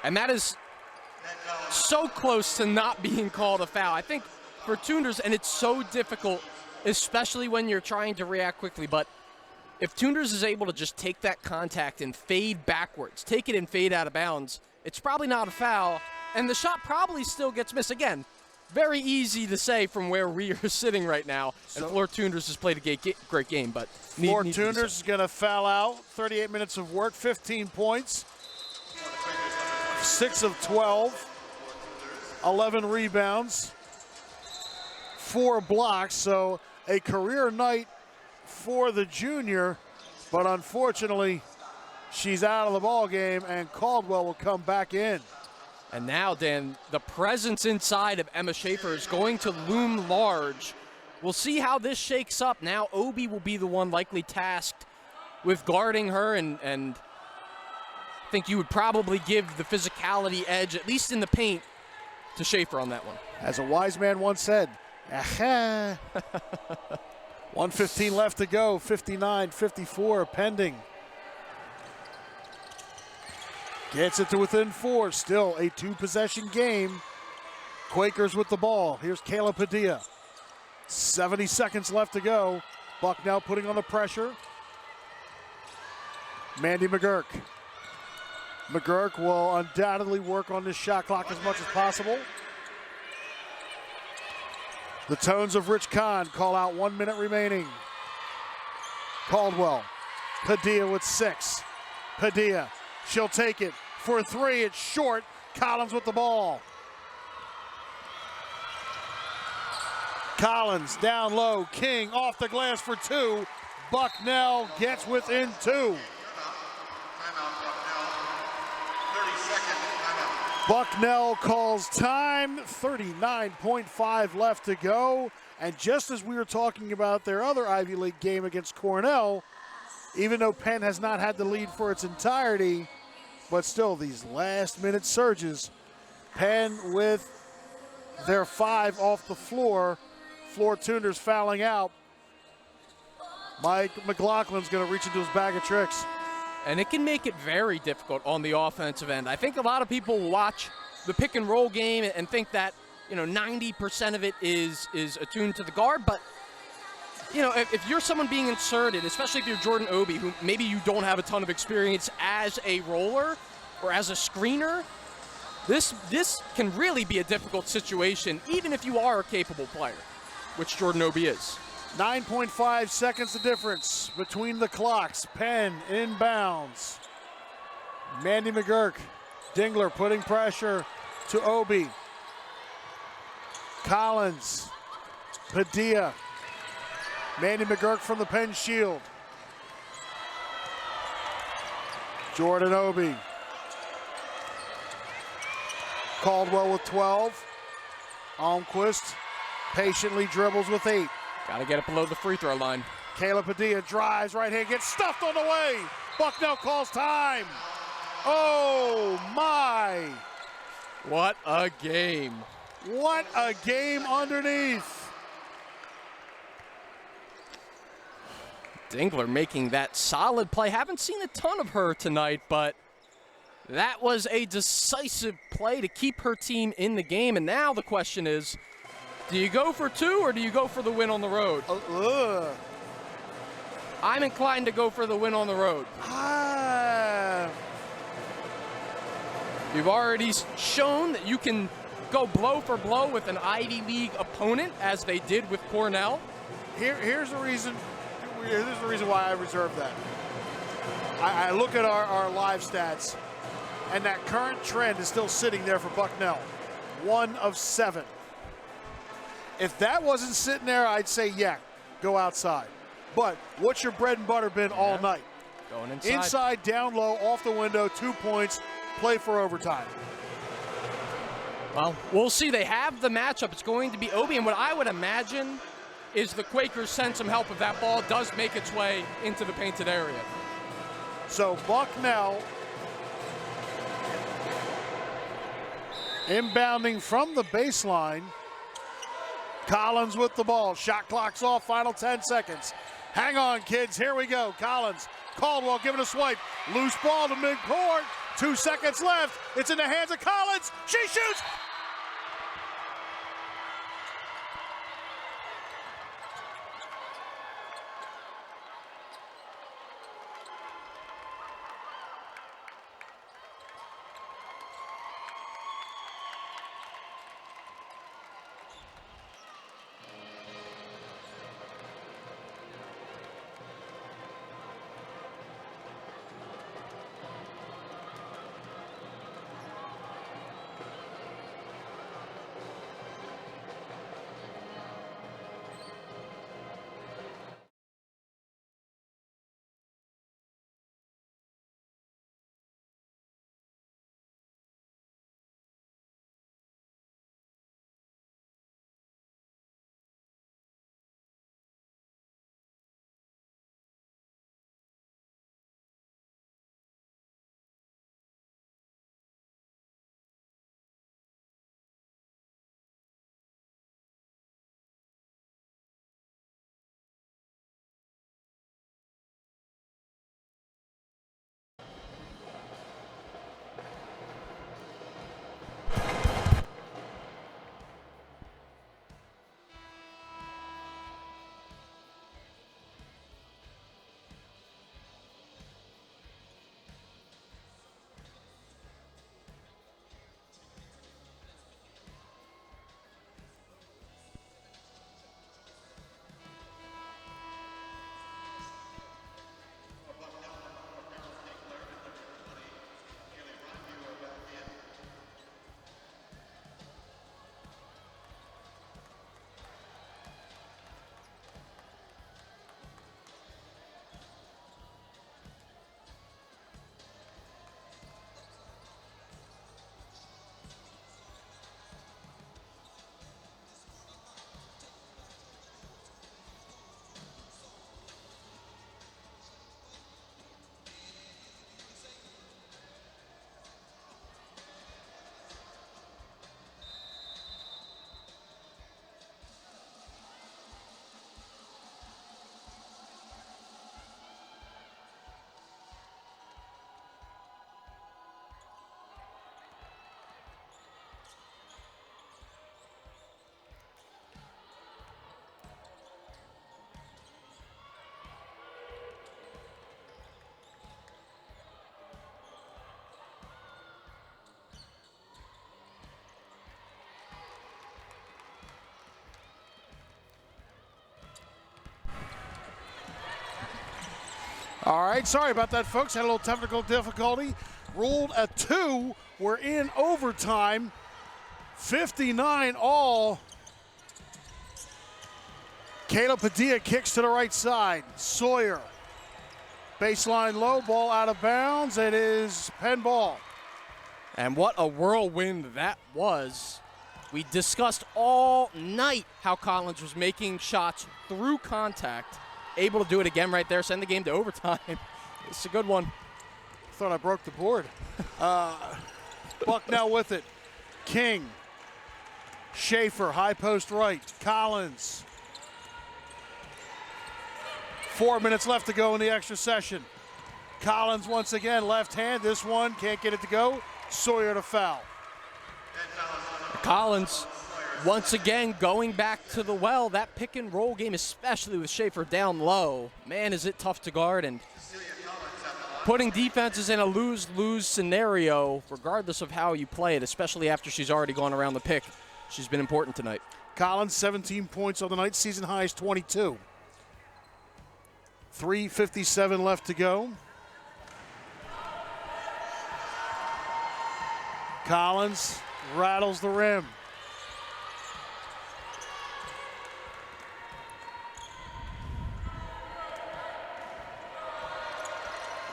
And that is so close to not being called a foul. I think for Tunders, and it's so difficult, especially when you're trying to react quickly, but if Tunders is able to just take that contact and fade backwards, take it and fade out of bounds, it's probably not a foul, and the shot probably still gets missed. Again, very easy to say from where we are sitting right now, and Floor Tunders has played a great game, but Floor Tunders is going to foul out. 38 minutes of work, 15 points, 6 of 12, 11 rebounds, 4 blocks, so a career night for the junior, but unfortunately, she's out of the ball game, and Caldwell will come back in. And now, Dan, the presence inside of Emma Schaefer is going to loom large. We'll see how this shakes up. Now Obi will be the one likely tasked with guarding her, and I think you would probably give the physicality edge, at least in the paint, to Schaefer on that one. As a wise man once said, aha. 1:15 left to go, 59-54 pending. Gets it to within 4, still a 2-possession game. Quakers with the ball. Here's Kayla Padilla. 70 seconds left to go. Bucknell putting on the pressure. Mandy McGurk. McGurk will undoubtedly work on this shot clock as much as possible. The tones of Rich Kahn call out 1 minute remaining. Caldwell, Padilla with 6. Padilla, she'll take it for 3, it's short. Collins with the ball. Collins down low, King off the glass for 2. Bucknell gets within 2. Bucknell calls time, 39.5 left to go. And just as we were talking about their other Ivy League game against Cornell, even though Penn has not had the lead for its entirety, but still these last-minute surges, Penn with their 5 off the floor. Floor Tunders fouling out. Mike McLaughlin's going to reach into his bag of tricks. And it can make it very difficult on the offensive end. I think a lot of people watch the pick and roll game and think that, 90% of it is attuned to the guard. But, if you're someone being inserted, especially if you're Jordan Obi, who maybe you don't have a ton of experience as a roller or as a screener, this can really be a difficult situation, even if you are a capable player, which Jordan Obi is. 9.5 seconds the difference between the clocks. Penn inbounds. Mandy McGurk. Dingler putting pressure to Obi. Collins. Padilla. Mandy McGurk from the Penn Shield. Jordan Obi. Caldwell with 12. Almquist patiently dribbles with 8. Got to get it below the free throw line. Kayla Padilla drives right hand, gets stuffed on the way. Bucknell calls time. Oh, my. What a game. What a game underneath. Dingler making that solid play. Haven't seen a ton of her tonight, but that was a decisive play to keep her team in the game. And now the question is, do you go for 2 or do you go for the win on the road? I'm inclined to go for the win on the road. You've already shown that you can go blow for blow with an Ivy League opponent, as they did with Cornell. Here's the reason why I reserve that. I look at our live stats, and that current trend is still sitting there for Bucknell. 1 of 7. If that wasn't sitting there, I'd say, yeah, go outside. But what's your bread and butter been all night? Going inside. Inside, down low, off the window, 2 points, play for overtime. Well, we'll see. They have the matchup. It's going to be Obi, and what I would imagine is the Quakers send some help if that ball does make its way into the painted area. So Bucknell inbounding from the baseline. Collins with the ball. Shot clock's off, final 10 seconds. Hang on, kids, here we go. Collins, Caldwell giving a swipe. Loose ball to midcourt. 2 seconds left. It's in the hands of Collins. She shoots. All right, sorry about that, folks. Had a little technical difficulty. Ruled a 2. We're in overtime. 59 all. Kayla Padilla kicks to the right side. Sawyer. Baseline low, ball out of bounds. It is Penn ball. And what a whirlwind that was. We discussed all night how Collins was making shots through contact. Able to do it again right there, send the game to overtime. It's a good one. Thought I broke the board. Bucknell with it. King. Schaefer, high post right. Collins. 4 minutes left to go in the extra session. Collins once again, left hand. This one can't get it to go. Sawyer to foul. Collins once again going back to the well. That pick and roll game, especially with Schaefer down low, man, is it tough to guard, and putting defenses in a lose-lose scenario, regardless of how you play it, especially after she's already gone around the pick. She's been important tonight. Collins, 17 points on the night. Season high is 22. 3:57 left to go. Collins rattles the rim.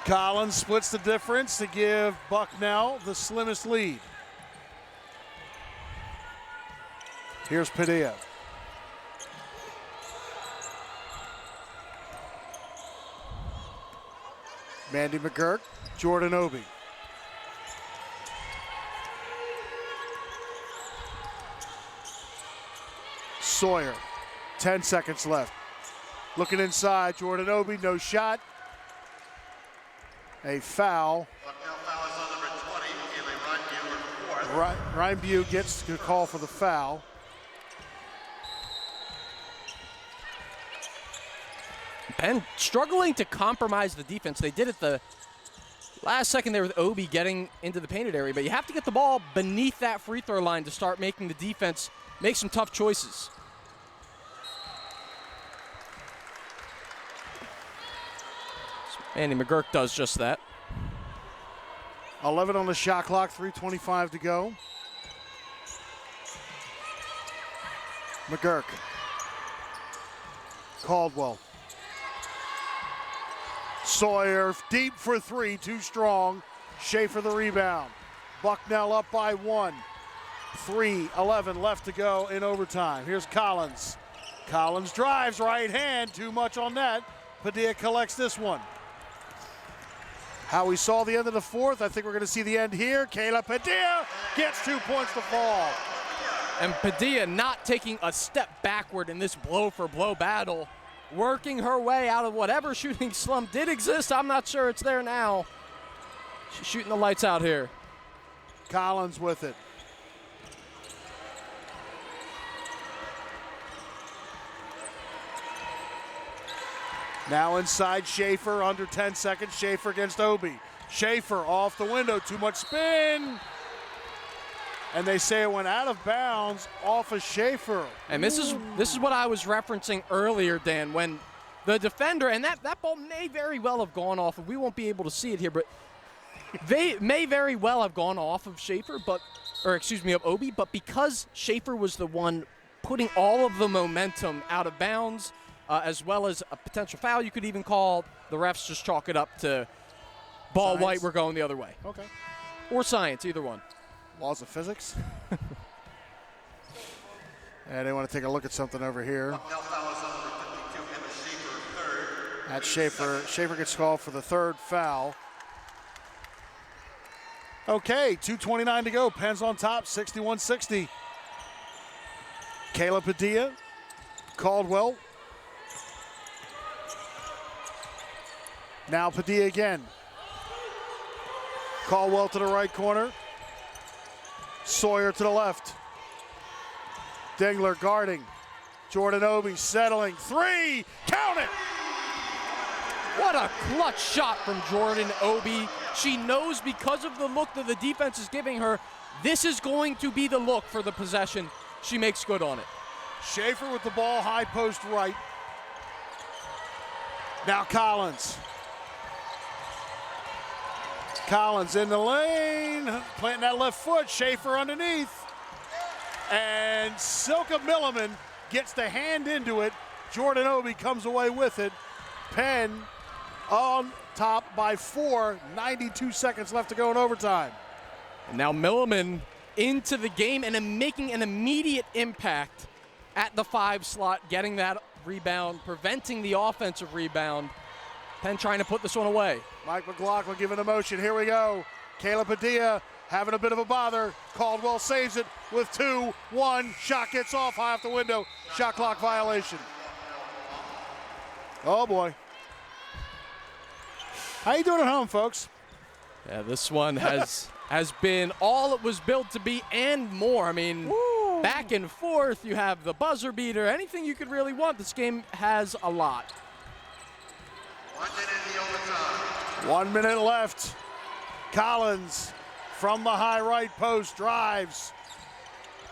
Collins splits the difference to give Bucknell the slimmest lead. Here's Padilla. Mandy McGurk, Jordan Obi. Sawyer, 10 seconds left. Looking inside, Jordan Obi, no shot. A foul. Bucknell foul is on number 20, Kaylee Reinbuch, fourth. Reinbuch gets the call for the foul. Penn struggling to compromise the defense. They did it the last second there with Obi getting into the painted area, but you have to get the ball beneath that free throw line to start making the defense make some tough choices. Andy McGurk does just that. 11 on the shot clock, 3:25 to go. McGurk. Caldwell. Sawyer deep for three, too strong. Schaefer the rebound. Bucknell up by one. 3:11 left to go in overtime. Here's Collins. Collins drives right hand, too much on that. Padilla collects this one. How we saw the end of the fourth, I think we're going to see the end here. Kayla Padilla gets 2 points to fall. And Padilla not taking a step backward in this blow-for-blow battle, working her way out of whatever shooting slump did exist. I'm not sure it's there now. She's shooting the lights out here. Collins with it. Now inside Schaefer, under 10 seconds. Schaefer against Obi. Schaefer off the window, too much spin. And they say it went out of bounds off of Schaefer. And this is what I was referencing earlier, Dan, when the defender, and that ball may very well have gone off, and we won't be able to see it here, but they may very well have gone off of Schaefer, of Obi, but because Schaefer was the one putting all of the momentum out of bounds, as well as a potential foul you could even call, the refs just chalk it up to ball Science. white, we're going the other way. Okay. Or science, either one. Laws of physics. And they want to take a look at something over here. At Schaefer. Schaefer gets called for the third foul. Okay, 2:29 to go. Penn's on top, 61-60. Kayla Padilla, Caldwell. Now Padilla again. Caldwell to the right corner. Sawyer to the left. Dingler guarding. Jordan Obi settling. Three, count it! What a clutch shot from Jordan Obi. She knows because of the look that the defense is giving her, this is going to be the look for the possession. She makes good on it. Schaefer with the ball, high post right. Now Collins. Collins in the lane, planting that left foot. Schaefer underneath. And Silka Milliman gets the hand into it. Jordan Obi comes away with it. Penn on top by 4, 92 seconds left to go in overtime. And now Milliman into the game and making an immediate impact at the 5 slot, getting that rebound, preventing the offensive rebound. Penn trying to put this one away. Mike McLaughlin giving a motion. Here we go. Kayla Padilla having a bit of a bother. Caldwell saves it with 2, 1. Shot gets off high off the window. Shot clock violation. Oh boy. How you doing at home, folks? Yeah, this one has been all it was built to be and more. I mean, back and forth. You have the buzzer beater. Anything you could really want. This game has a lot. 1 minute in the overtime. 1 minute left. Collins from the high right post drives.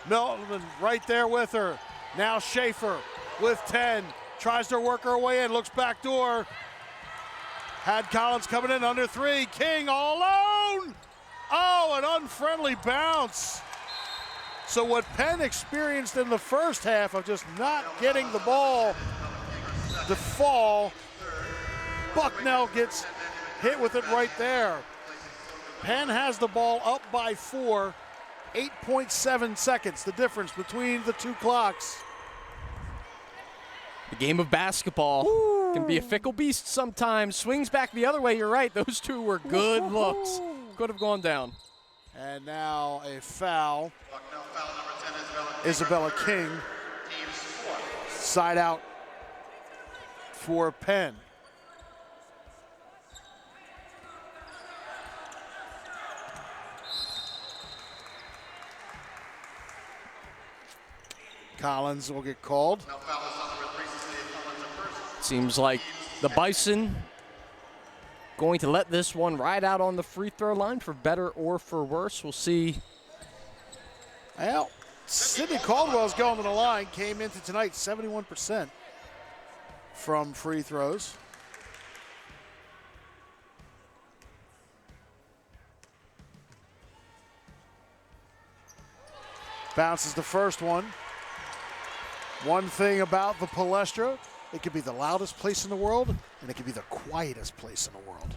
Milton right there with her. Now Schaefer with 10. Tries to work her way in. Looks back door. Had Collins coming in under 3. King all alone. Oh, an unfriendly bounce. So what Penn experienced in the first half of just not getting the ball to fall, Bucknell gets hit with it right there. Penn has the ball up by 4, 8.7 seconds, the difference between the two clocks. The game of basketball can be a fickle beast sometimes. Swings back the other way, you're right. Those two were good looks. Could have gone down. And now a foul. Isabella King. Side out for Penn. Collins will get called. Seems like the Bison going to let this one ride out on the free throw line for better or for worse. We'll see. Well, Sydney Caldwell's going to the line. Came into tonight 71% from free throws. Bounces the first one. One thing about the Palestra, it could be the loudest place in the world, and it could be the quietest place in the world.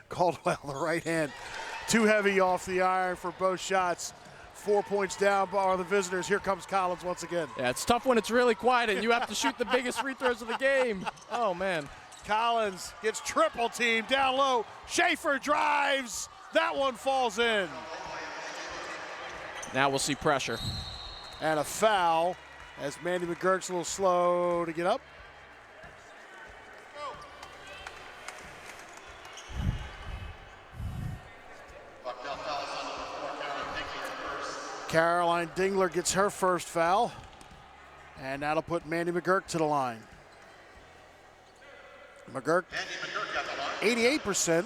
Caldwell, the right hand, too heavy off the iron for both shots. 4 points down are the visitors. Here comes Collins once again. Yeah, it's tough when it's really quiet and you have to shoot the biggest free throws of the game. Oh, man. Collins gets triple teamed down low. Schaefer drives. That one falls in. Now we'll see pressure. And a foul as Mandy McGurk's a little slow to get up. Caroline Dingler gets her first foul. And that'll put Mandy McGurk to the line. McGurk, 88%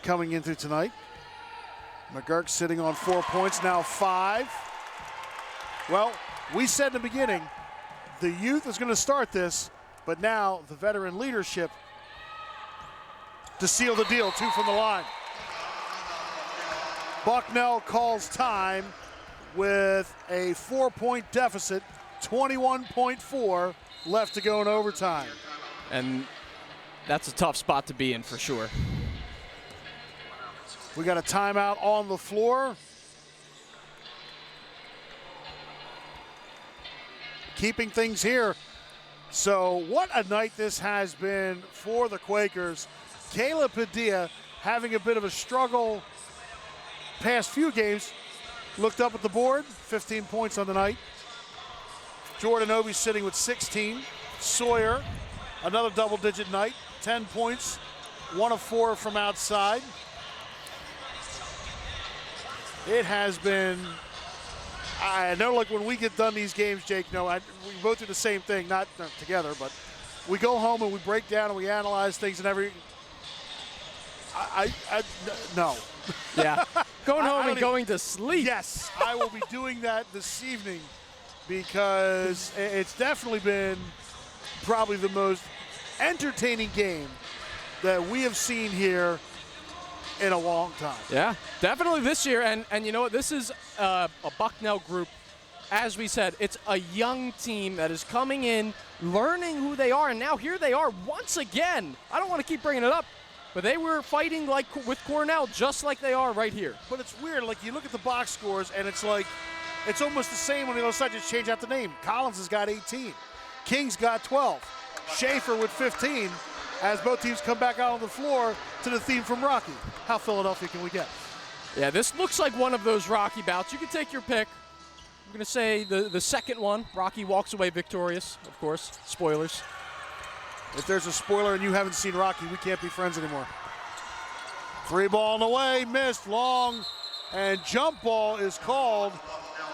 coming into tonight. McGurk sitting on 4 points, now 5. Well, we said in the beginning, the youth is going to start this, but now the veteran leadership to seal the deal. 2 from the line. Bucknell calls time with a 4-point deficit, 21.4 left to go in overtime. And that's a tough spot to be in for sure. We got a timeout on the floor. Keeping things here. So what a night this has been for the Quakers. Kayla Padilla having a bit of a struggle past few games. Looked up at the board, 15 points on the night. Jordan Obi sitting with 16. Sawyer, another double-digit night, 10 points, 1 of 4 from outside. It has been, I know, like when we get done these games, Jake, we both do the same thing, not together, but we go home and we break down and we analyze things and no. Yeah, going home and going to sleep. Yes, I will be doing that this evening because it's definitely been probably the most entertaining game that we have seen here in a long time. Yeah, definitely this year. And you know what? This is a Bucknell group. As we said, it's a young team that is coming in, learning who they are. And now here they are once again. I don't want to keep bringing it up, but they were fighting like with Cornell just like they are right here. But it's weird. Like, you look at the box scores, and it's like it's almost the same on the other side. Just change out the name. Collins has got 18. King's got 12. Schaefer with 15. As both teams come back out on the floor to the theme from Rocky. How Philadelphia can we get? Yeah, this looks like one of those Rocky bouts. You can take your pick. I'm going to say the second one. Rocky walks away victorious, of course. Spoilers. If there's a spoiler and you haven't seen Rocky, we can't be friends anymore. 3 ball in the way, missed, long, and jump ball is called,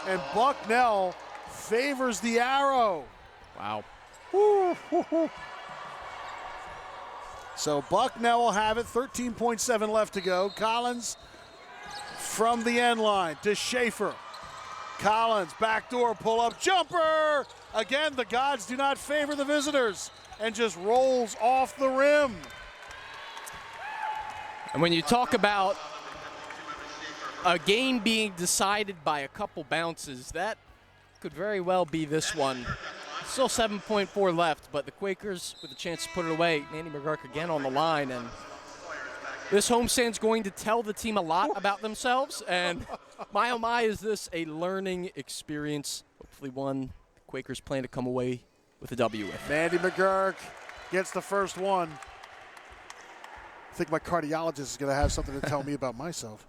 and Bucknell favors the arrow. Wow. Woo, woo, woo. So Bucknell will have it, 13.7 left to go. Collins from the end line to Schaefer. Collins, backdoor pull-up jumper. Again, the gods do not favor the visitors, and just rolls off the rim. And when you talk about a game being decided by a couple bounces, that could very well be this one. Still 7.4 left, but the Quakers with a chance to put it away. Manny McGurk again on the line, and this homestand's going to tell the team a lot about themselves, and my oh my, is this a learning experience. Hopefully one the Quakers plan to come away with a W with. Mandy McGurk gets the first one. I think my cardiologist is going to have something to tell me about myself.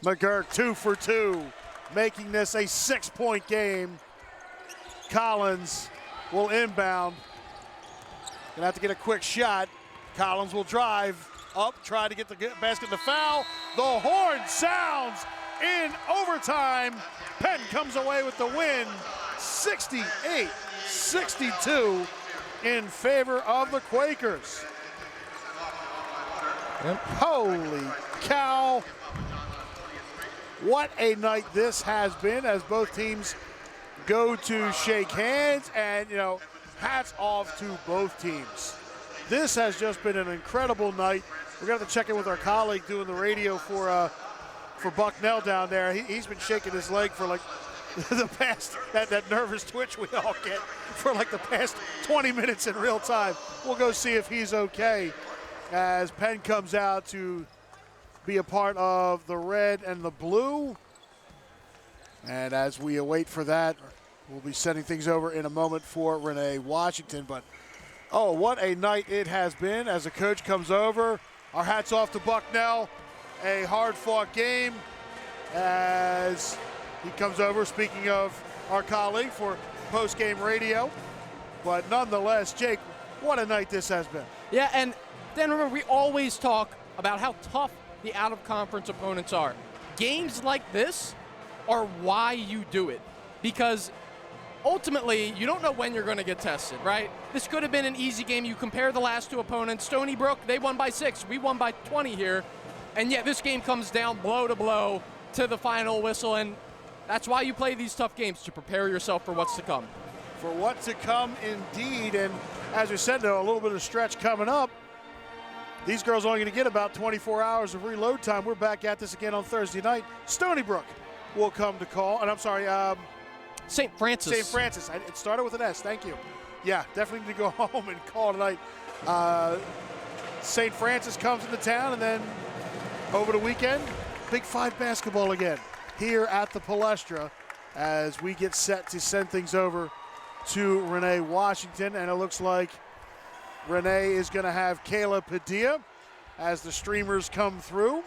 McGurk 2 for 2, making this a 6-point game. Collins will inbound. Gonna have to get a quick shot. Collins will drive up, try to get the basket to foul. The horn sounds in overtime. Penn comes away with the win, 68-62 in favor of the Quakers. Yep. Holy cow. What a night this has been as both teams go to shake hands, and, you know, hats off to both teams. This has just been an incredible night. We're going to have to check in with our colleague doing the radio for Bucknell down there. He's been shaking his leg for like the past, that nervous twitch we all get for like the past 20 minutes in real time. We'll go see if he's okay as Penn comes out to be a part of the red and the blue. And as we await for that, we'll be sending things over in a moment for Renee Washington. But, oh, what a night it has been as the coach comes over. Our hats off to Bucknell. A hard-fought game as he comes over, speaking of our colleague for post-game radio. But nonetheless, Jake, what a night this has been. Yeah, and then remember, we always talk about how tough the out-of-conference opponents are. Games like this are why you do it, because ultimately you don't know when you're going to get tested, right? This could have been an easy game. You compare the last two opponents. Stony Brook, they won by 6. We won by 20 here, and yet this game comes down blow to blow to the final whistle, and that's why you play these tough games, to prepare yourself for what's to come. For what to come, indeed. And as we said, though, a little bit of stretch coming up. These girls are only going to get about 24 hours of reload time. We're back at this again on Thursday night. Stony Brook will come to call. And I'm sorry, St. Francis. St. Francis. It started with an S. Thank you. Yeah, definitely need to go home and call tonight. St. Francis comes into town, and then over the weekend, Big 5 basketball again here at the Palestra as we get set to send things over to Renee Washington. And it looks like Renee is going to have Kayla Padilla as the streamers come through.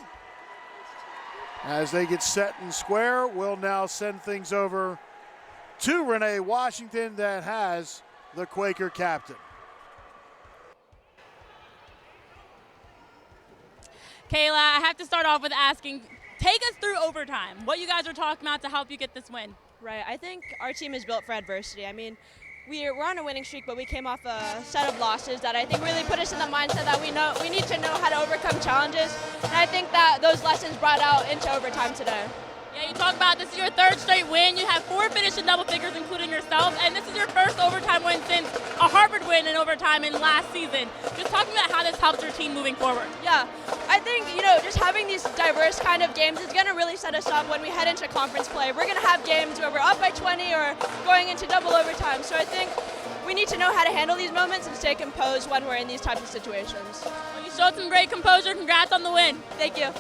As they get set and square, we'll now send things over to Renee Washington that has the Quaker captain. Kayla, I have to start off with asking, take us through overtime. What you guys are talking about to help you get this win. Right, I think our team is built for adversity. I mean, we're on a winning streak, but we came off a set of losses that I think really put us in the mindset that we need to know how to overcome challenges. And I think that those lessons brought out into overtime today. Yeah, you talk about this is your 3rd straight win. You have 4 finished in double figures, including yourself, and this is your first overtime win since a Harvard win in overtime in last season. Just talking about how this helps your team moving forward. Yeah, I think, just having these diverse kind of games is going to really set us up when we head into conference play. We're going to have games where we're up by 20 or going into double overtime. So I think we need to know how to handle these moments and stay composed when we're in these types of situations. Well, you showed some great composure. Congrats on the win. Thank you.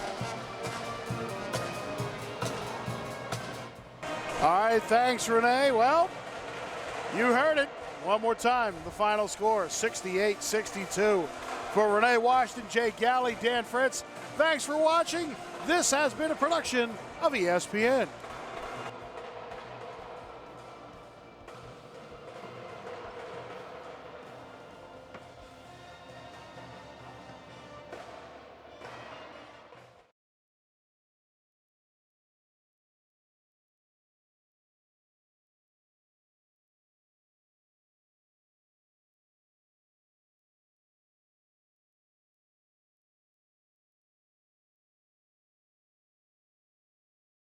All right, thanks, Renee. Well, you heard it. One more time, the final score, 68-62. For Renee Washington, Jay Galley, Dan Fritz, thanks for watching. This has been a production of ESPN.